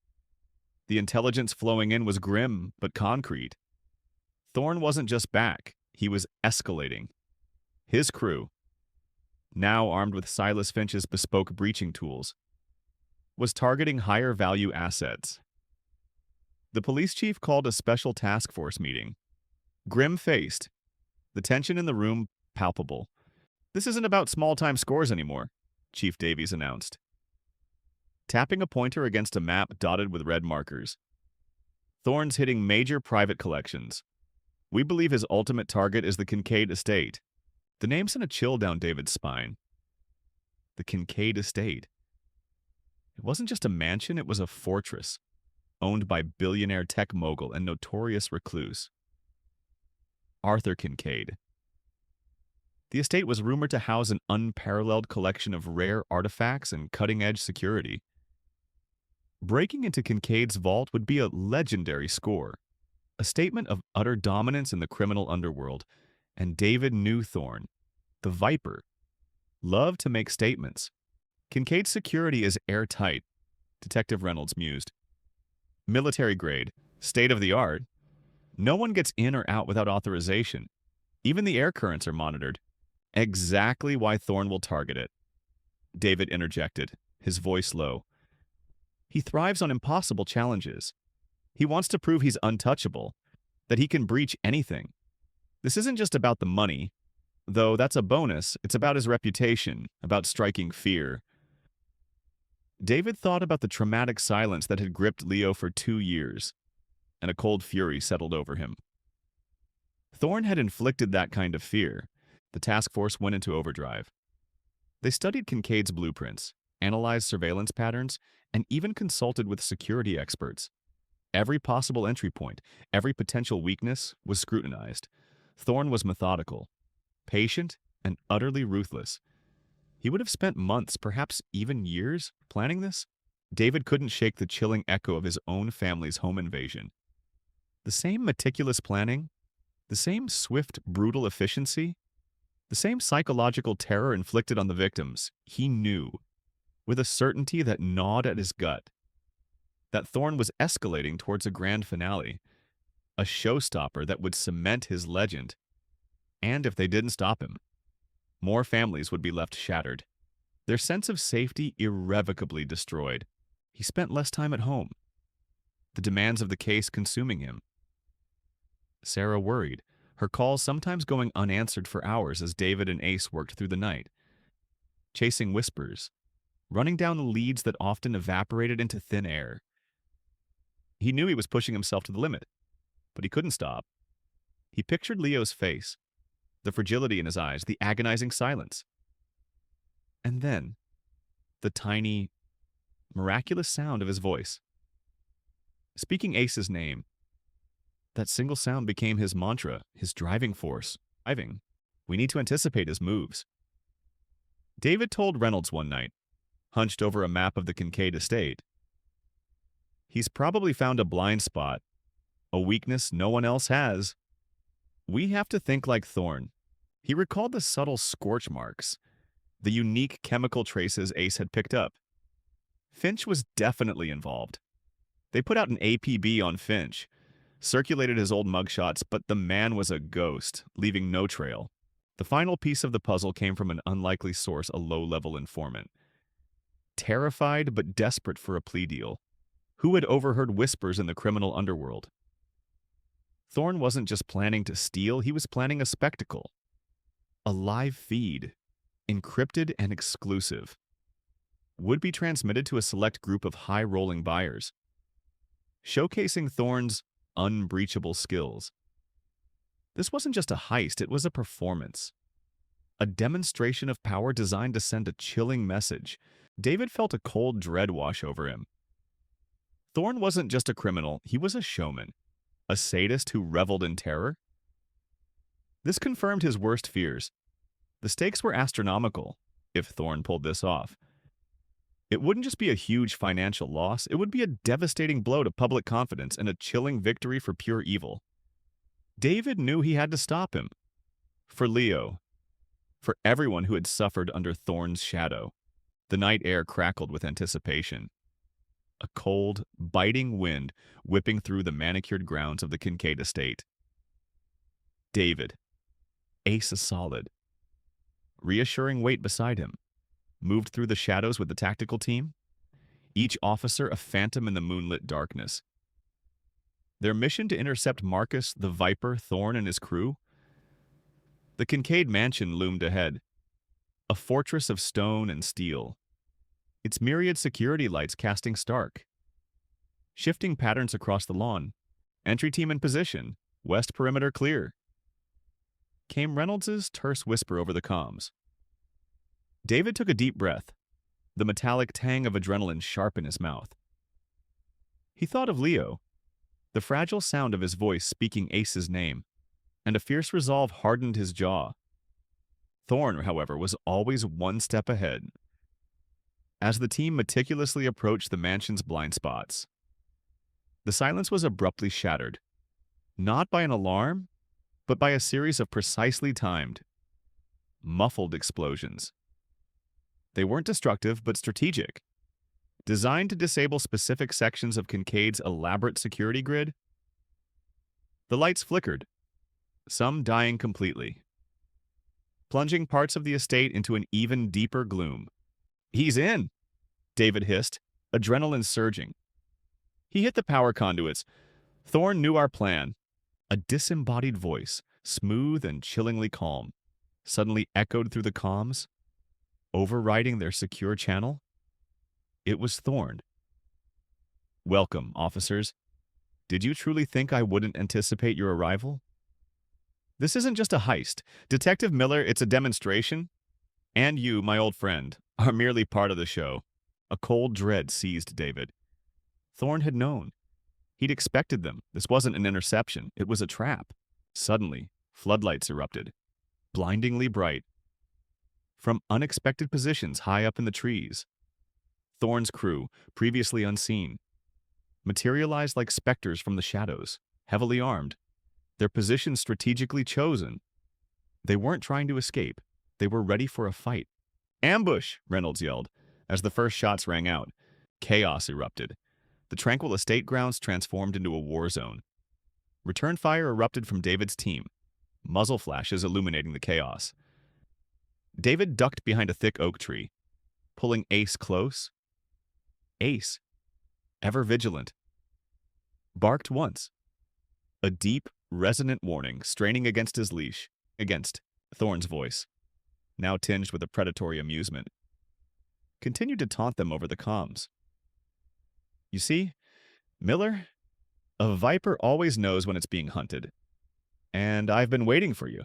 The intelligence flowing in was grim, but concrete. Thorn wasn't just back, he was escalating. His crew, now armed with Silas Finch's bespoke breaching tools, was targeting higher-value assets. The police chief called a special task force meeting. Grim-faced, the tension in the room palpable. "This isn't about small-time scores anymore," Chief Davies announced, tapping a pointer against a map dotted with red markers. "Thorn's hitting major private collections. We believe his ultimate target is the Kincaid estate." The name sent a chill down David's spine. The Kincaid estate. It wasn't just a mansion, it was a fortress, owned by billionaire tech mogul and notorious recluse Arthur Kincaid. The estate was rumored to house an unparalleled collection of rare artifacts and cutting-edge security. Breaking into Kincaid's vault would be a legendary score, a statement of utter dominance in the criminal underworld, and David knew Thorn, the Viper, loved to make statements. "Kincaid's security is airtight," Detective Reynolds mused. "Military grade, state-of-the-art. No one gets in or out without authorization. Even the air currents are monitored." "Exactly why Thorn will target it," David interjected, his voice low. "He thrives on impossible challenges. He wants to prove he's untouchable, that he can breach anything. This isn't just about the money, though that's a bonus. It's about his reputation, about striking fear." David thought about the traumatic silence that had gripped Leo for 2 years, and a cold fury settled over him. Thorn had inflicted that kind of fear. The task force went into overdrive. They studied Kincaid's blueprints, analyzed surveillance patterns, and even consulted with security experts. Every possible entry point, every potential weakness was scrutinized. Thorn was methodical, patient, and utterly ruthless. He would have spent months, perhaps even years, planning this. David couldn't shake the chilling echo of his own family's home invasion. The same meticulous planning, the same swift, brutal efficiency, the same psychological terror inflicted on the victims. He knew, with a certainty that gnawed at his gut, that Thorn was escalating towards a grand finale, a showstopper that would cement his legend. And if they didn't stop him, more families would be left shattered, their sense of safety irrevocably destroyed. He spent less time at home, the demands of the case consuming him. Sarah worried, her calls sometimes going unanswered for hours as David and Ace worked through the night, chasing whispers, running down the leads that often evaporated into thin air. He knew he was pushing himself to the limit, but he couldn't stop. He pictured Leo's face, the fragility in his eyes, the agonizing silence. And then, the tiny, miraculous sound of his voice. Speaking Ace's name, that single sound became his mantra, his driving force. We need to anticipate his moves. David told Reynolds one night, hunched over a map of the Kincaid estate. He's probably found a blind spot, a weakness no one else has. We have to think like Thorne. He recalled the subtle scorch marks, the unique chemical traces Ace had picked up. Finch was definitely involved. They put out an APB on Finch, circulated his old mugshots, but the man was a ghost, leaving no trail. The final piece of the puzzle came from an unlikely source, a low-level informant. Terrified but desperate for a plea deal, who had overheard whispers in the criminal underworld? Thorne wasn't just planning to steal, he was planning a spectacle. A live feed, encrypted and exclusive, would be transmitted to a select group of high-rolling buyers, showcasing Thorne's unbreachable skills. This wasn't just a heist, it was a performance. A demonstration of power designed to send a chilling message. David felt a cold dread wash over him. Thorne wasn't just a criminal, he was a showman, a sadist who reveled in terror. This confirmed his worst fears. The stakes were astronomical if Thorne pulled this off. It wouldn't just be a huge financial loss, it would be a devastating blow to public confidence and a chilling victory for pure evil. David knew he had to stop him. For Leo. For everyone who had suffered under Thorne's shadow. The night air crackled with anticipation. A cold, biting wind whipping through the manicured grounds of the Kincaid estate. David. Ace is solid. Reassuring weight beside him. Moved through the shadows with the tactical team, each officer a phantom in the moonlit darkness. Their mission to intercept Marcus, the Viper, Thorne, and his crew? The Kincaid mansion loomed ahead, a fortress of stone and steel, its myriad security lights casting stark. Shifting patterns across the lawn, entry team in position, west perimeter clear. Came Reynolds's terse whisper over the comms. David took a deep breath, the metallic tang of adrenaline sharp in his mouth. He thought of Leo, the fragile sound of his voice speaking Ace's name, and a fierce resolve hardened his jaw. Thorne, however, was always one step ahead. As the team meticulously approached the mansion's blind spots, the silence was abruptly shattered, not by an alarm, but by a series of precisely timed, muffled explosions. They weren't destructive, but strategic. Designed to disable specific sections of Kincaid's elaborate security grid. The lights flickered, some dying completely, plunging parts of the estate into an even deeper gloom. "He's in," David hissed, adrenaline surging. He hit the power conduits. Thorne knew our plan. A disembodied voice, smooth and chillingly calm, suddenly echoed through the comms, overriding their secure channel. It was Thorne. "Welcome, officers. Did you truly think I wouldn't anticipate your arrival? This isn't just a heist. Detective Miller, it's a demonstration. And you, my old friend, are merely part of the show." A cold dread seized David. Thorne had known. He'd expected them. This wasn't an interception. It was a trap. Suddenly, floodlights erupted, blindingly bright. From unexpected positions high up in the trees, Thorne's crew, previously unseen, materialized like specters from the shadows, heavily armed, their positions strategically chosen. They weren't trying to escape. They were ready for a fight. "Ambush!" Reynolds yelled. As the first shots rang out, chaos erupted. The tranquil estate grounds transformed into a war zone. Return fire erupted from David's team, muzzle flashes illuminating the chaos. David ducked behind a thick oak tree, pulling Ace close. Ace, ever vigilant, barked once. A deep, resonant warning straining against his leash, against Thorne's voice, now tinged with a predatory amusement, continued to taunt them over the comms. "You see, Miller, a viper always knows when it's being hunted. And I've been waiting for you."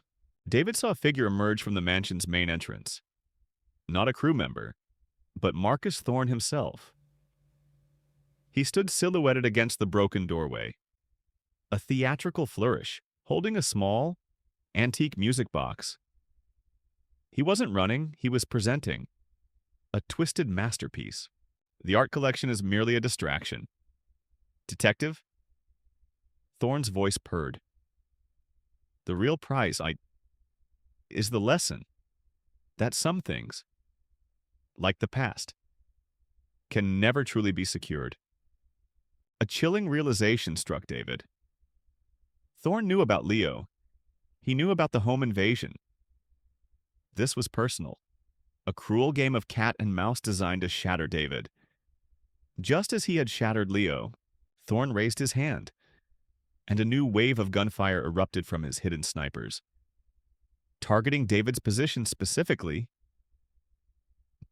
David saw a figure emerge from the mansion's main entrance. Not a crew member, but Marcus Thorne himself. He stood silhouetted against the broken doorway, a theatrical flourish, holding a small, antique music box. He wasn't running, he was presenting. a twisted masterpiece. The art collection is merely a distraction. Detective? Thorne's voice purred. The real prize is the lesson that some things, like the past, can never truly be secured. A chilling realization struck David. Thorne knew about Leo. He knew about the home invasion. This was personal. A cruel game of cat and mouse designed to shatter David. Just as he had shattered Leo, Thorne raised his hand, and a new wave of gunfire erupted from his hidden snipers. Targeting David's position specifically,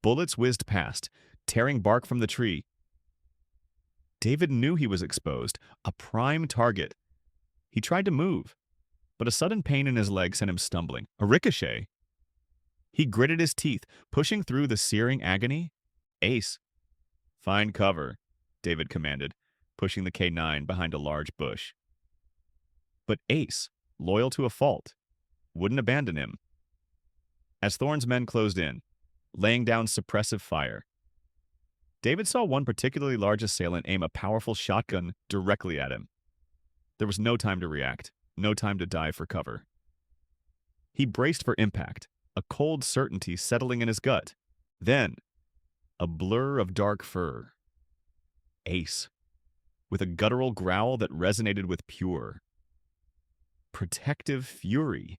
bullets whizzed past, tearing bark from the tree. David knew he was exposed, a prime target. He tried to move, but a sudden pain in his leg sent him stumbling. A ricochet. He gritted his teeth, pushing through the searing agony. Ace. Find cover, David commanded, pushing the K9 behind a large bush. But Ace, loyal to a fault, wouldn't abandon him. As Thorne's men closed in, laying down suppressive fire, David saw one particularly large assailant aim a powerful shotgun directly at him. There was no time to react, no time to dive for cover. He braced for impact, a cold certainty settling in his gut. Then, a blur of dark fur. Ace, with a guttural growl that resonated with pure, protective fury,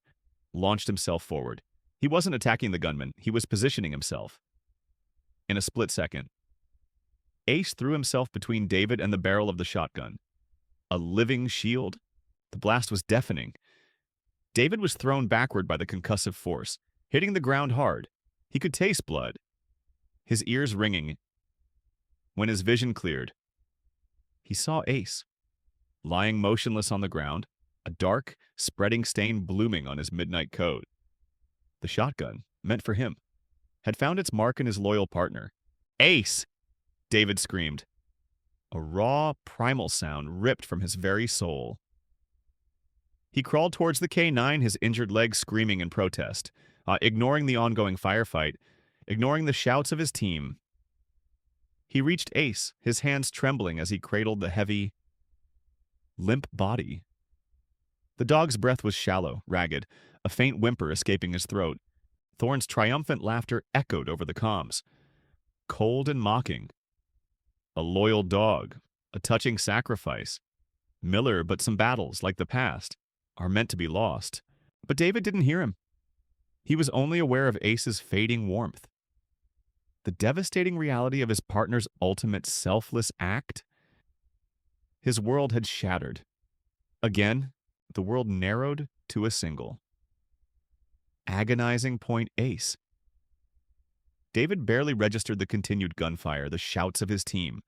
launched himself forward. He wasn't attacking the gunman, he was positioning himself. In a split second, Ace threw himself between David and the barrel of the shotgun. A living shield. The blast was deafening. David was thrown backward by the concussive force, hitting the ground hard. He could taste blood, his ears ringing. When his vision cleared, he saw Ace, lying motionless on the ground, a dark, spreading stain blooming on his midnight coat. The shotgun, meant for him, had found its mark in his loyal partner. Ace! David screamed. A raw, primal sound ripped from his very soul. He crawled towards the K9, his injured leg screaming in protest, ignoring the ongoing firefight, ignoring the shouts of his team. He reached Ace, his hands trembling as he cradled the heavy, limp body. The dog's breath was shallow, ragged, a faint whimper escaping his throat. Thorne's triumphant laughter echoed over the comms, cold and mocking. A loyal dog, a touching sacrifice. Miller, but some battles, like the past, are meant to be lost. But David didn't hear him. He was only aware of Ace's fading warmth. The devastating reality of his partner's ultimate selfless act. His world had shattered. Again, the world narrowed to a single. Agonizing point Ace. David barely registered the continued gunfire, the shouts of his team,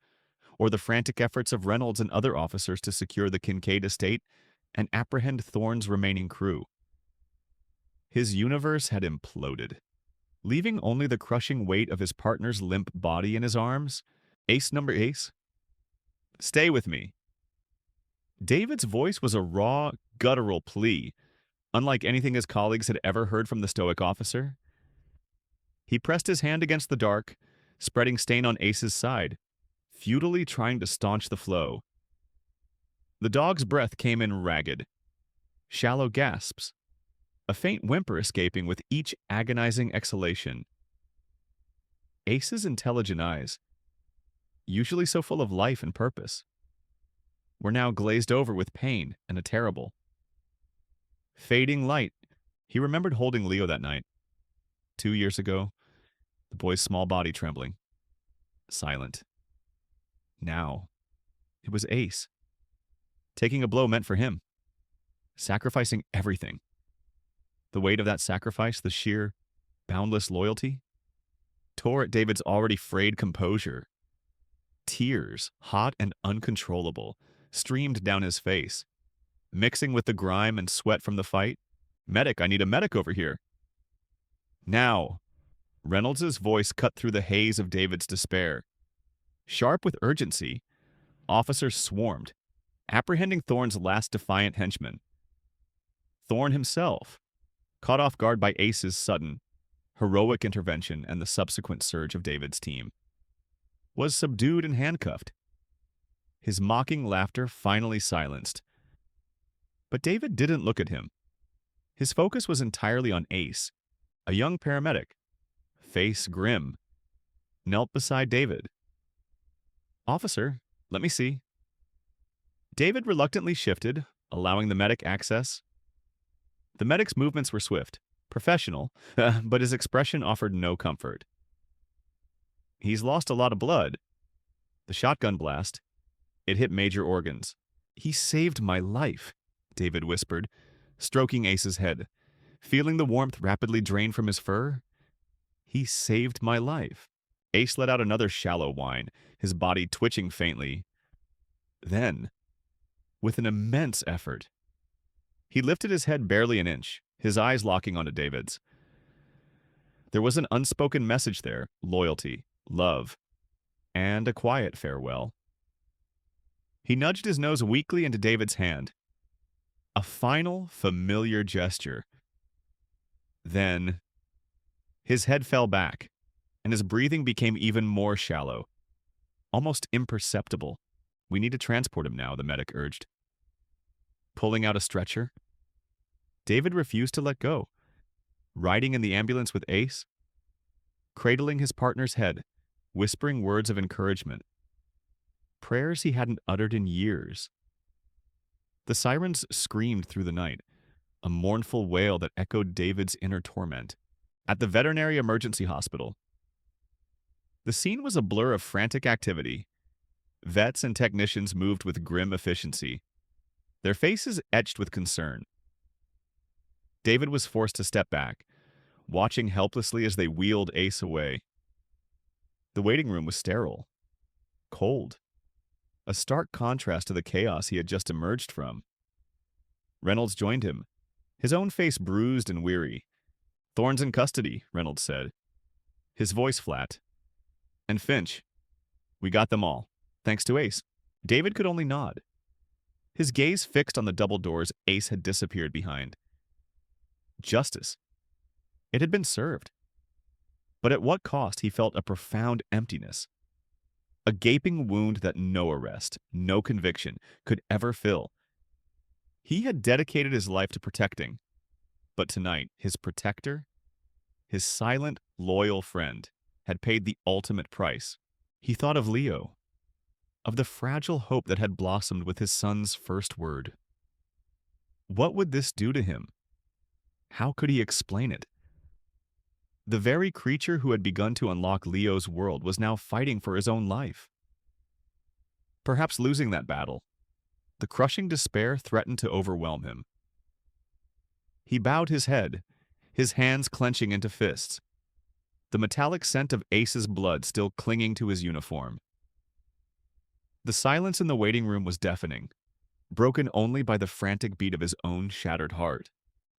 or the frantic efforts of Reynolds and other officers to secure the Kincaid estate and apprehend Thorne's remaining crew. His universe had imploded, leaving only the crushing weight of his partner's limp body in his arms. Ace, stay with me. David's voice was a raw, guttural plea, unlike anything his colleagues had ever heard from the stoic officer. He pressed his hand against the dark, spreading stain on Ace's side, futilely trying to staunch the flow. The dog's breath came in ragged, shallow gasps, a faint whimper escaping with each agonizing exhalation. Ace's intelligent eyes, usually so full of life and purpose, were now glazed over with pain and a terrible, fading light. He remembered holding Leo that night, 2 years ago, the boy's small body trembling, silent. Now, it was Ace, taking a blow meant for him, sacrificing everything. The weight of that sacrifice, the sheer, boundless loyalty, tore at David's already frayed composure. Tears, hot and uncontrollable, streamed down his face, mixing with the grime and sweat from the fight. Medic, I need a medic over here. Now, Reynolds' voice cut through the haze of David's despair. Sharp with urgency, officers swarmed, apprehending Thorne's last defiant henchman. Thorne himself, caught off guard by Ace's sudden, heroic intervention and the subsequent surge of David's team, was subdued and handcuffed. His mocking laughter finally silenced. But David didn't look at him. His focus was entirely on Ace, a young paramedic, face grim, knelt beside David. "Officer, let me see." David reluctantly shifted, allowing the medic access. The medic's movements were swift, professional, but his expression offered no comfort. "He's lost a lot of blood." The shotgun blast, it hit major organs. "He saved my life," David whispered, stroking Ace's head. Feeling the warmth rapidly drain from his fur, "He saved my life." Ace let out another shallow whine, his body twitching faintly. Then, with an immense effort, he lifted his head barely an inch, his eyes locking onto David's. There was an unspoken message there: loyalty, love, and a quiet farewell. He nudged his nose weakly into David's hand. A final, familiar gesture. Then, his head fell back, and his breathing became even more shallow, almost imperceptible. "We need to transport him now," the medic urged. Pulling out a stretcher, David refused to let go, riding in the ambulance with Ace, cradling his partner's head, whispering words of encouragement, prayers he hadn't uttered in years. The sirens screamed through the night, a mournful wail that echoed David's inner torment. At the veterinary emergency hospital, the scene was a blur of frantic activity. Vets and technicians moved with grim efficiency, their faces etched with concern. David was forced to step back, watching helplessly as they wheeled Ace away. The waiting room was sterile, cold, a stark contrast to the chaos he had just emerged from. Reynolds joined him, his own face bruised and weary. "Thorne's in custody," Reynolds said, his voice flat. "And Finch. We got them all, thanks to Ace." David could only nod, his gaze fixed on the double doors Ace had disappeared behind. Justice. It had been served. But at what cost? He felt a profound emptiness. A gaping wound that no arrest, no conviction, could ever fill. He had dedicated his life to protecting, but tonight, his protector, his silent, loyal friend, had paid the ultimate price. He thought of Leo, of the fragile hope that had blossomed with his son's first word. What would this do to him? How could he explain it? The very creature who had begun to unlock Leo's world was now fighting for his own life. Perhaps losing that battle, the crushing despair threatened to overwhelm him. He bowed his head, his hands clenching into fists, the metallic scent of Ace's blood still clinging to his uniform. The silence in the waiting room was deafening, broken only by the frantic beat of his own shattered heart.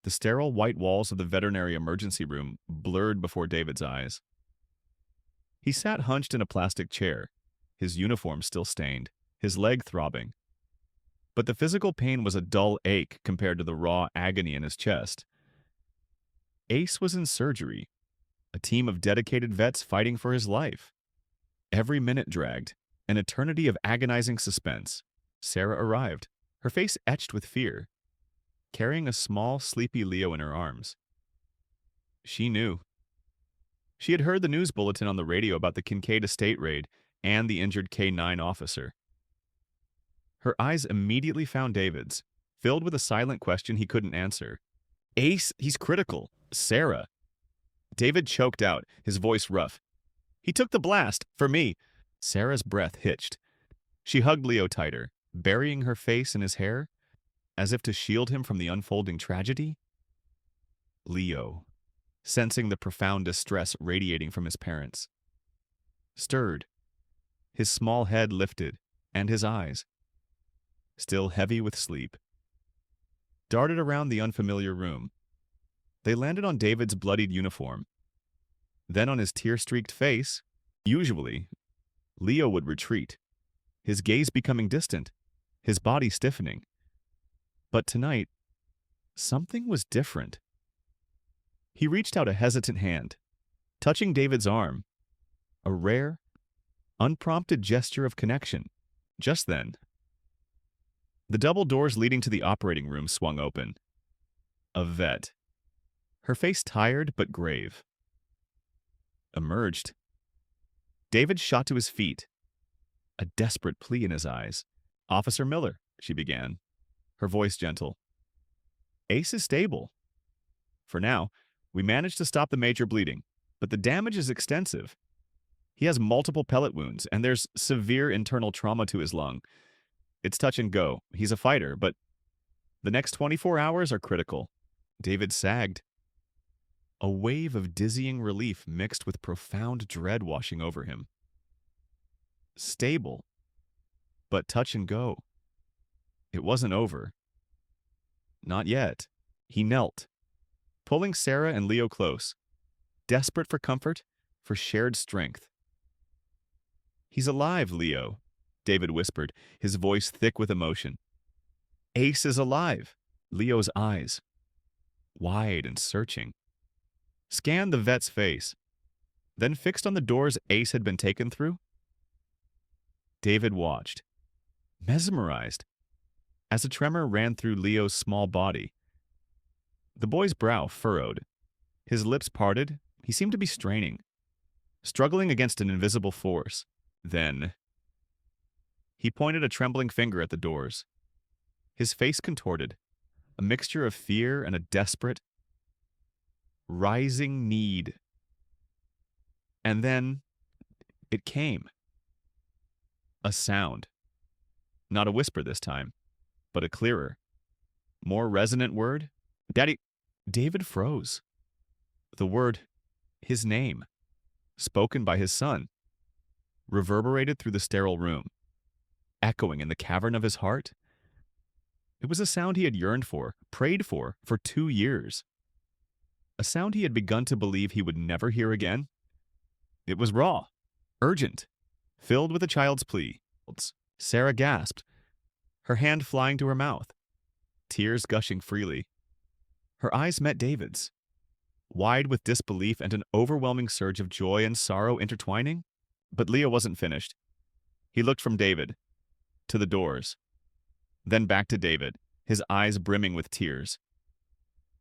The sterile white walls of the veterinary emergency room blurred before David's eyes. He sat hunched in a plastic chair, his uniform still stained, his leg throbbing. But the physical pain was a dull ache compared to the raw agony in his chest. Ace was in surgery, a team of dedicated vets fighting for his life. Every minute dragged, an eternity of agonizing suspense. Sarah arrived, her face etched with fear, carrying a small, sleepy Leo in her arms. She knew. She had heard the news bulletin on the radio about the Kincaid estate raid and the injured K-9 officer. Her eyes immediately found David's, filled with a silent question he couldn't answer. "Ace, he's critical. Sarah." David choked out, his voice rough. "He took the blast, for me." Sarah's breath hitched. She hugged Leo tighter, burying her face in his hair, as if to shield him from the unfolding tragedy. Leo, sensing the profound distress radiating from his parents, stirred, his small head lifted, and his eyes, still heavy with sleep, darted around the unfamiliar room. They landed on David's bloodied uniform, then on his tear-streaked face. Usually, Leo would retreat, his gaze becoming distant, his body stiffening. But tonight, something was different. He reached out a hesitant hand, touching David's arm, a rare, unprompted gesture of connection. Just then, the double doors leading to the operating room swung open. A vet, her face tired but grave, emerged. David shot to his feet, a desperate plea in his eyes. "Officer Miller," she began, her voice gentle. "Ace is stable. For now, we managed to stop the major bleeding, but the damage is extensive. He has multiple pellet wounds, and there's severe internal trauma to his lung. It's touch and go. He's a fighter, but the next 24 hours are critical." David sagged, a wave of dizzying relief mixed with profound dread washing over him. Stable, but touch and go. It wasn't over. Not yet. He knelt, pulling Sarah and Leo close, desperate for comfort, for shared strength. "He's alive, Leo," David whispered, his voice thick with emotion. "Ace is alive." Leo's eyes, wide and searching, scanned the vet's face, then fixed on the doors Ace had been taken through. David watched, mesmerized, as a tremor ran through Leo's small body. The boy's brow furrowed, his lips parted. He seemed to be straining, struggling against an invisible force. Then, he pointed a trembling finger at the doors. His face contorted, a mixture of fear and a desperate, rising need. And then, it came. A sound. Not a whisper this time, but a clearer, more resonant word. "Daddy." David froze. The word, his name, spoken by his son, reverberated through the sterile room, echoing in the cavern of his heart. It was a sound he had yearned for, prayed for 2 years. A sound he had begun to believe he would never hear again. It was raw, urgent, filled with a child's plea. Sarah gasped, her hand flying to her mouth, tears gushing freely. Her eyes met David's, wide with disbelief and an overwhelming surge of joy and sorrow intertwining. But Leo wasn't finished. He looked from David to the doors, then back to David, his eyes brimming with tears.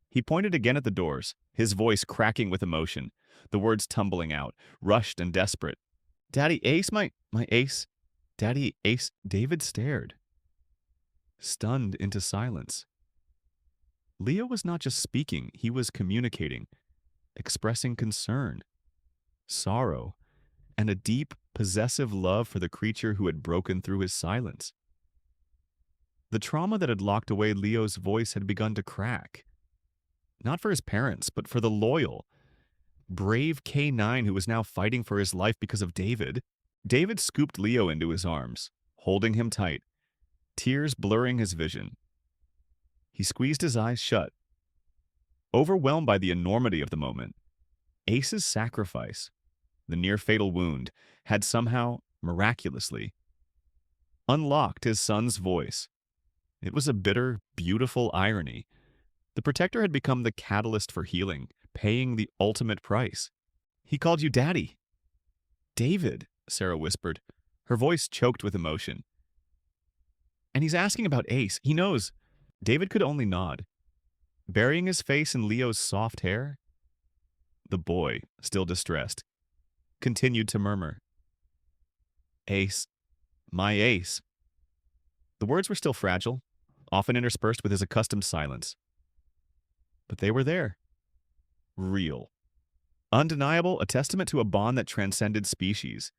He pointed again at the doors, his voice cracking with emotion, the words tumbling out, rushed and desperate. "Daddy Ace, my Ace. Daddy Ace." David stared, stunned into silence. Leo was not just speaking, he was communicating, expressing concern, sorrow, and a deep, possessive love for the creature who had broken through his silence. The trauma that had locked away Leo's voice had begun to crack. Not for his parents, but for the loyal, brave K9 who was now fighting for his life because of David. David scooped Leo into his arms, holding him tight, tears blurring his vision. He squeezed his eyes shut, overwhelmed by the enormity of the moment. Ace's sacrifice, the near-fatal wound, had somehow, miraculously, unlocked his son's voice. It was a bitter, beautiful irony. The protector had become the catalyst for healing, paying the ultimate price. "He called you Daddy." "David," Sarah whispered, her voice choked with emotion. "And he's asking about Ace. He knows." David could only nod, burying his face in Leo's soft hair. The boy, still distressed, continued to murmur, "Ace, my Ace." The words were still fragile, often interspersed with his accustomed silence. But they were there. Real. Undeniable, a testament to a bond that transcended species.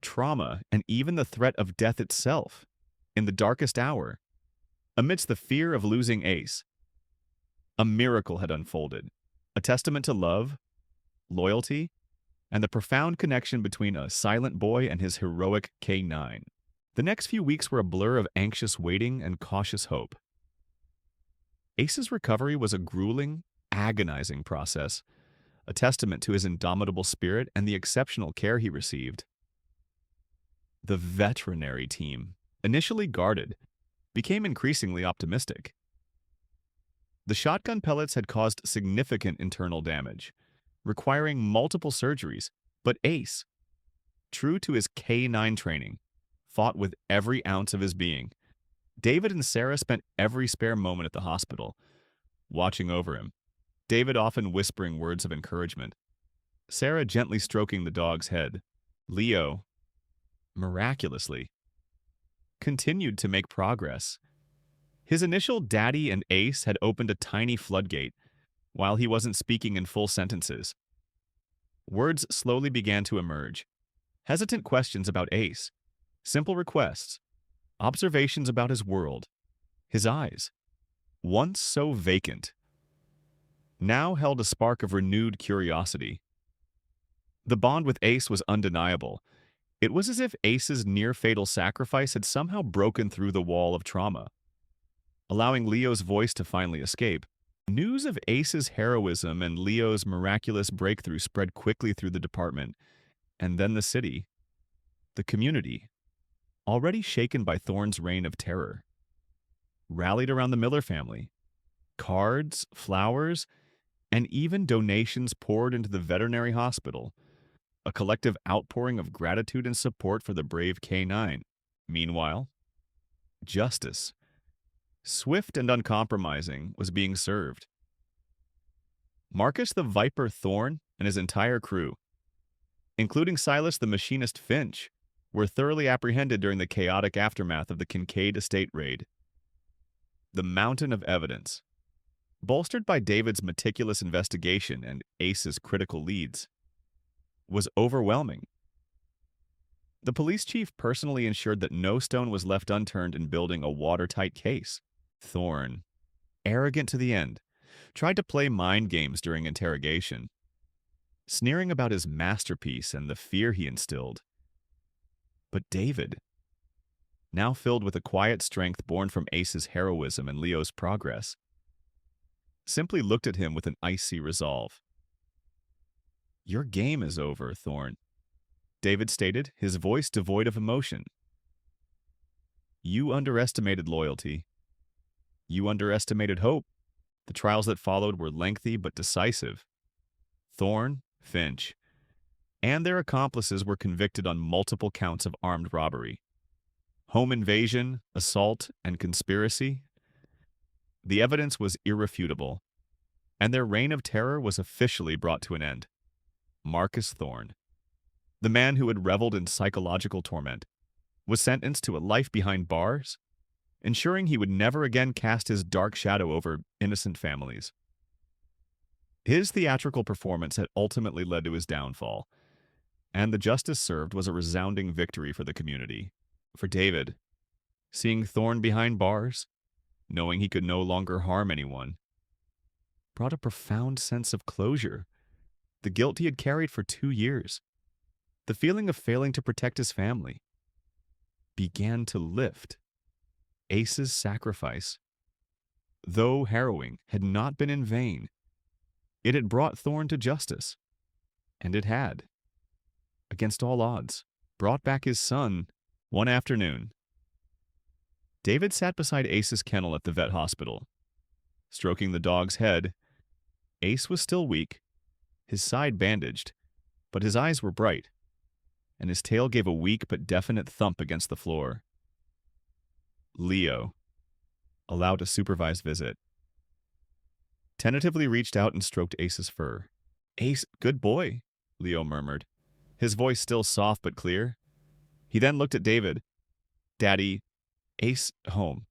Trauma, and even the threat of death itself, in the darkest hour. Amidst the fear of losing Ace, a miracle had unfolded, a testament to love, loyalty, and the profound connection between a silent boy and his heroic K9. The next few weeks were a blur of anxious waiting and cautious hope. Ace's recovery was a grueling, agonizing process, a testament to his indomitable spirit and the exceptional care he received. The veterinary team, initially guarded, became increasingly optimistic. The shotgun pellets had caused significant internal damage, requiring multiple surgeries. But Ace, true to his K9 training, fought with every ounce of his being. David and Sarah spent every spare moment at the hospital, watching over him, David often whispering words of encouragement, Sarah gently stroking the dog's head. Leo, miraculously, continued to make progress. His initial daddy and Ace had opened a tiny floodgate while he wasn't speaking in full sentences. Words slowly began to emerge. Hesitant questions about Ace, simple requests, observations about his world. His eyes, once so vacant, now held a spark of renewed curiosity. The bond with Ace was undeniable. It was as if Ace's near-fatal sacrifice had somehow broken through the wall of trauma, allowing Leo's voice to finally escape. News of Ace's heroism and Leo's miraculous breakthrough spread quickly through the department, and then the city, the community, already shaken by Thorne's reign of terror, rallied around the Miller family. Cards, flowers, and even donations poured into the veterinary hospital, a collective outpouring of gratitude and support for the brave K9. Meanwhile, justice, swift and uncompromising, was being served. Marcus the Viper Thorne and his entire crew, including Silas the machinist Finch, were thoroughly apprehended during the chaotic aftermath of the Kincaid estate raid. The mountain of evidence, bolstered by David's meticulous investigation and Ace's critical leads, was overwhelming. The police chief personally ensured that no stone was left unturned in building a watertight case. Thorne, arrogant to the end, tried to play mind games during interrogation, sneering about his masterpiece and the fear he instilled. But David, now filled with a quiet strength born from Ace's heroism and Leo's progress, simply looked at him with an icy resolve. "Your game is over, Thorne," David stated, his voice devoid of emotion. "You underestimated loyalty. You underestimated hope. The trials that followed were lengthy but decisive. Thorne, Finch, and their accomplices were convicted on multiple counts of armed robbery, home invasion, assault, and conspiracy. The evidence was irrefutable, and their reign of terror was officially brought to an end. Marcus Thorne, the man who had reveled in psychological torment, was sentenced to a life behind bars, ensuring he would never again cast his dark shadow over innocent families. His theatrical performance had ultimately led to his downfall, and the justice served was a resounding victory for the community. For David, seeing Thorne behind bars, knowing he could no longer harm anyone, brought a profound sense of closure. The guilt he had carried for 2 years, the feeling of failing to protect his family, began to lift. Ace's sacrifice, though harrowing, had not been in vain. It had brought Thorne to justice, and it had, against all odds, brought back his son one afternoon. David sat beside Ace's kennel at the vet hospital, stroking the dog's head. Ace was still weak, his side bandaged, but his eyes were bright, and his tail gave a weak but definite thump against the floor. Leo, allowed a supervised visit, tentatively reached out and stroked Ace's fur. "Ace, good boy," Leo murmured, his voice still soft but clear. He then looked at David. "Daddy, Ace home."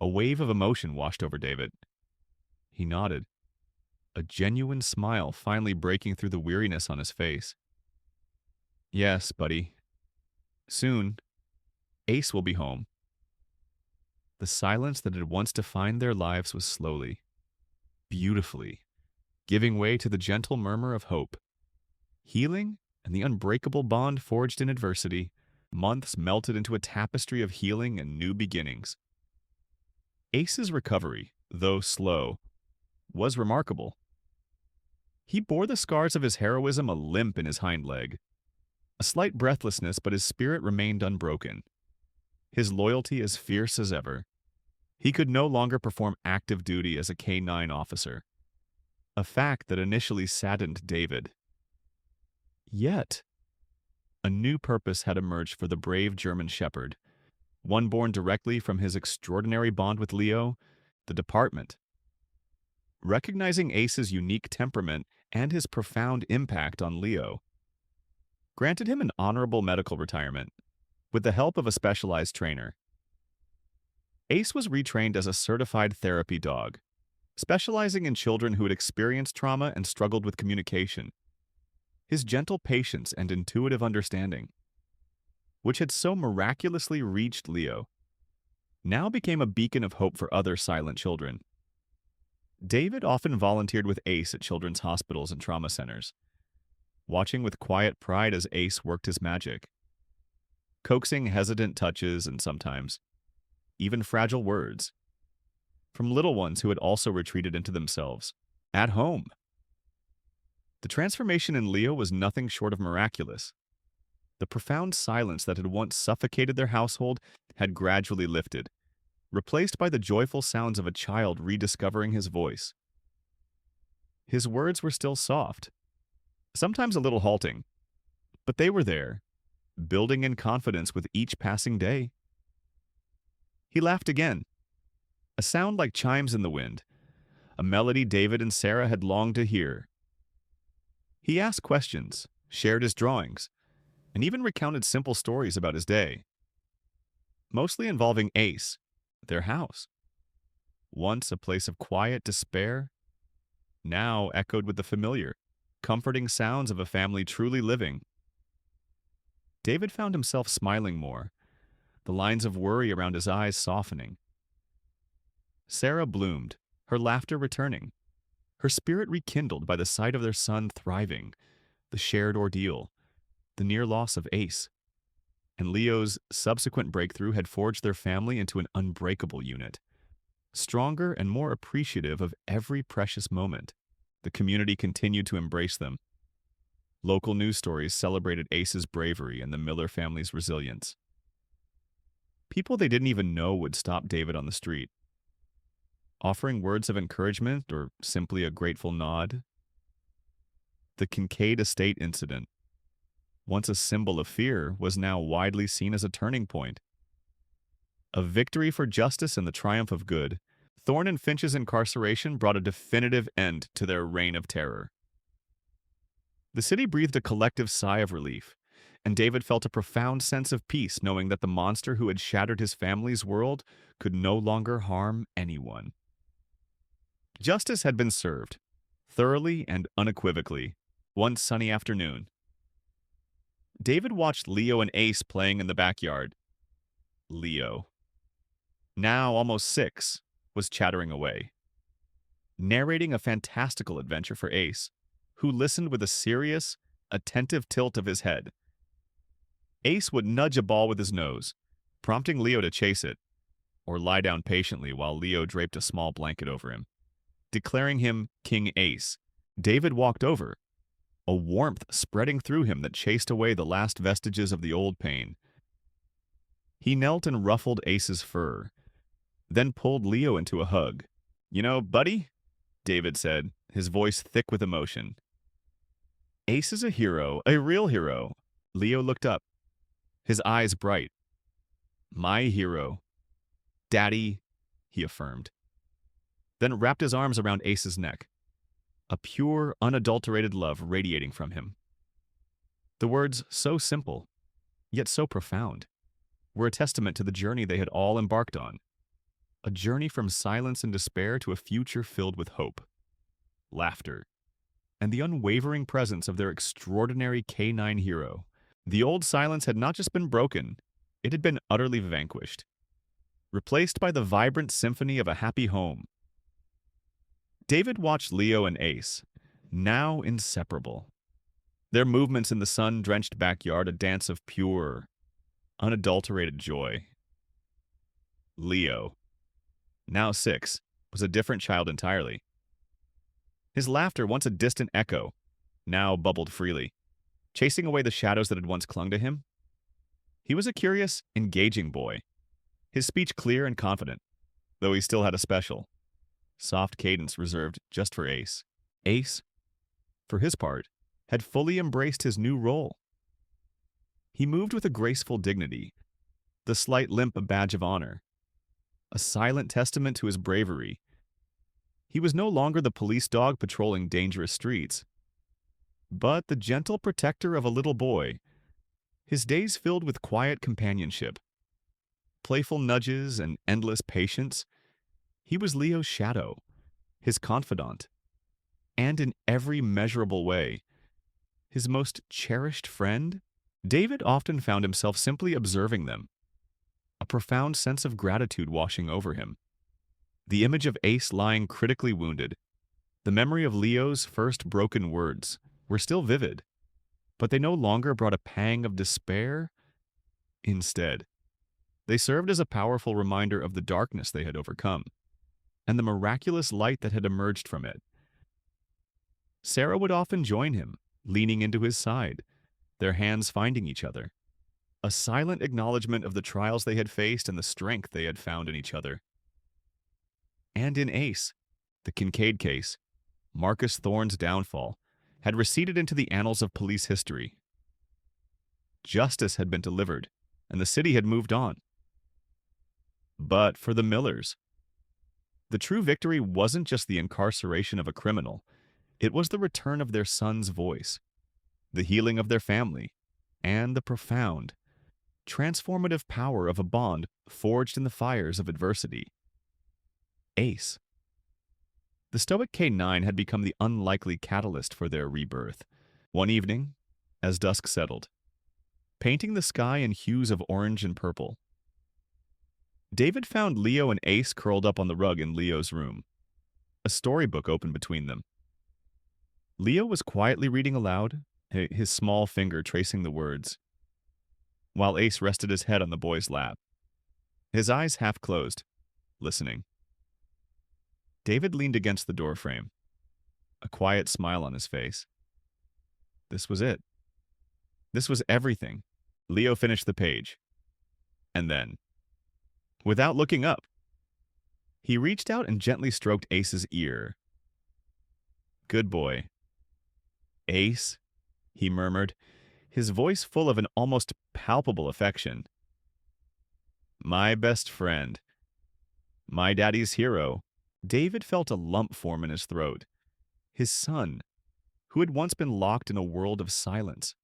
A wave of emotion washed over David. He nodded, a genuine smile finally breaking through the weariness on his face. "Yes, buddy. Soon, Ace will be home." The silence that had once defined their lives was slowly, beautifully, giving way to the gentle murmur of hope. Healing and the unbreakable bond forged in adversity, months melted into a tapestry of healing and new beginnings. Ace's recovery, though slow, was remarkable. He bore the scars of his heroism a limp in his hind leg, a slight breathlessness, but his spirit remained unbroken, his loyalty as fierce as ever. He could no longer perform active duty as a K9 officer, a fact that initially saddened David. Yet, a new purpose had emerged for the brave German Shepherd, one born directly from his extraordinary bond with Leo, the department. Recognizing Ace's unique temperament and his profound impact on Leo, granted him an honorable medical retirement with the help of a specialized trainer. Ace was retrained as a certified therapy dog, specializing in children who had experienced trauma and struggled with communication. His gentle patience and intuitive understanding, which had so miraculously reached Leo, now became a beacon of hope for other silent children. David often volunteered with Ace at children's hospitals and trauma centers, watching with quiet pride as Ace worked his magic, coaxing hesitant touches and sometimes even fragile words from little ones who had also retreated into themselves, at home. The transformation in Leo was nothing short of miraculous. The profound silence that had once suffocated their household had gradually lifted, replaced by the joyful sounds of a child rediscovering his voice. His words were still soft, sometimes a little halting, but they were there, building in confidence with each passing day. He laughed again, a sound like chimes in the wind, a melody David and Sarah had longed to hear. He asked questions, shared his drawings, and even recounted simple stories about his day, mostly involving Ace, their house. Once a place of quiet despair, now echoed with the familiar, comforting sounds of a family truly living. David found himself smiling more, the lines of worry around his eyes softening. Sarah bloomed, her laughter returning, her spirit rekindled by the sight of their son thriving, the shared ordeal, the near loss of Ace. And Leo's subsequent breakthrough had forged their family into an unbreakable unit, stronger and more appreciative of every precious moment. The community continued to embrace them. Local news stories celebrated Ace's bravery and the Miller family's resilience. People they didn't even know would stop David on the street, offering words of encouragement or simply a grateful nod. The Kincaid estate incident, once a symbol of fear, was now widely seen as a turning point. A victory for justice and the triumph of good, Thorne and Finch's incarceration brought a definitive end to their reign of terror. The city breathed a collective sigh of relief, and David felt a profound sense of peace knowing that the monster who had shattered his family's world could no longer harm anyone. Justice had been served, thoroughly and unequivocally, one sunny afternoon. David watched Leo and Ace playing in the backyard. Leo, now almost 6, was chattering away, narrating a fantastical adventure for Ace, who listened with a serious, attentive tilt of his head. Ace would nudge a ball with his nose, prompting Leo to chase it, or lie down patiently while Leo draped a small blanket over him. Declaring him King Ace, David walked over, a warmth spreading through him that chased away the last vestiges of the old pain. He knelt and ruffled Ace's fur, then pulled Leo into a hug. "You know, buddy," David said, his voice thick with emotion, "Ace is a hero, a real hero." Leo looked up, his eyes bright. "My hero. Daddy," he affirmed, then wrapped his arms around Ace's neck, a pure, unadulterated love radiating from him. The words, so simple, yet so profound, were a testament to the journey they had all embarked on, a journey from silence and despair to a future filled with hope, laughter, and the unwavering presence of their extraordinary K9 hero. The old silence had not just been broken, it had been utterly vanquished, replaced by the vibrant symphony of a happy home. David watched Leo and Ace, now inseparable, their movements in the sun-drenched backyard a dance of pure, unadulterated joy. Leo, now 6, was a different child entirely. His laughter, once a distant echo, now bubbled freely, chasing away the shadows that had once clung to him. He was a curious, engaging boy, his speech clear and confident, though he still had a special, soft cadence reserved just for Ace. Ace, for his part, had fully embraced his new role. He moved with a graceful dignity, the slight limp a badge of honor, a silent testament to his bravery. He was no longer the police dog patrolling dangerous streets, but the gentle protector of a little boy, his days filled with quiet companionship, playful nudges, and endless patience. He was Leo's shadow, his confidant, and in every measurable way, his most cherished friend. David often found himself simply observing them, a profound sense of gratitude washing over him. The image of Ace lying critically wounded, the memory of Leo's first broken words, were still vivid, but they no longer brought a pang of despair. Instead, they served as a powerful reminder of the darkness they had overcome, and the miraculous light that had emerged from it. Sarah would often join him, leaning into his side, their hands finding each other, a silent acknowledgement of the trials they had faced and the strength they had found in each other. And in Ace, the Kincaid case, Marcus Thorne's downfall had receded into the annals of police history. Justice had been delivered, and the city had moved on. But for the Millers, the true victory wasn't just the incarceration of a criminal, it was the return of their son's voice, the healing of their family, and the profound, transformative power of a bond forged in the fires of adversity. Ace. The stoic K9 had become the unlikely catalyst for their rebirth. One evening, as dusk settled, painting the sky in hues of orange and purple, David found Leo and Ace curled up on the rug in Leo's room, a storybook open between them. Leo was quietly reading aloud, his small finger tracing the words, while Ace rested his head on the boy's lap, his eyes half closed, listening. David leaned against the doorframe, a quiet smile on his face. This was it. This was everything. Leo finished the page. And then, without looking up, he reached out and gently stroked Ace's ear. Good boy. Ace, he murmured, his voice full of an almost palpable affection. My best friend. My daddy's hero. David felt a lump form in his throat. His son, who had once been locked in a world of silence,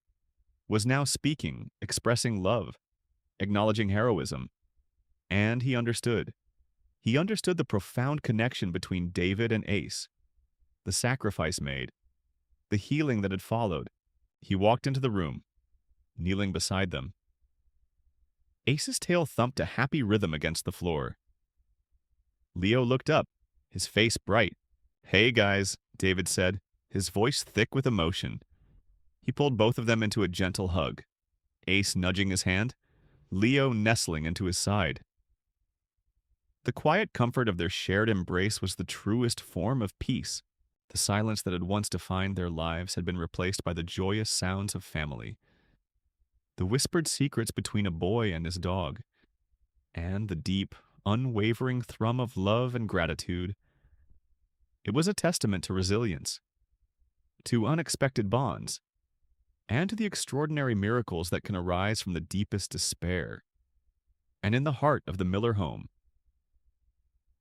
was now speaking, expressing love, acknowledging heroism. And he understood. He understood the profound connection between David and Ace, the sacrifice made, the healing that had followed. He walked into the room, kneeling beside them. Ace's tail thumped a happy rhythm against the floor. Leo looked up, his face bright. Hey, guys, David said, his voice thick with emotion. He pulled both of them into a gentle hug, Ace nudging his hand, Leo nestling into his side. The quiet comfort of their shared embrace was the truest form of peace. The silence that had once defined their lives had been replaced by the joyous sounds of family, the whispered secrets between a boy and his dog, and the deep, unwavering thrum of love and gratitude. It was a testament to resilience, to unexpected bonds, and to the extraordinary miracles that can arise from the deepest despair. And in the heart of the Miller home,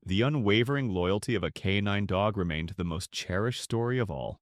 the unwavering loyalty of a canine dog remained the most cherished story of all.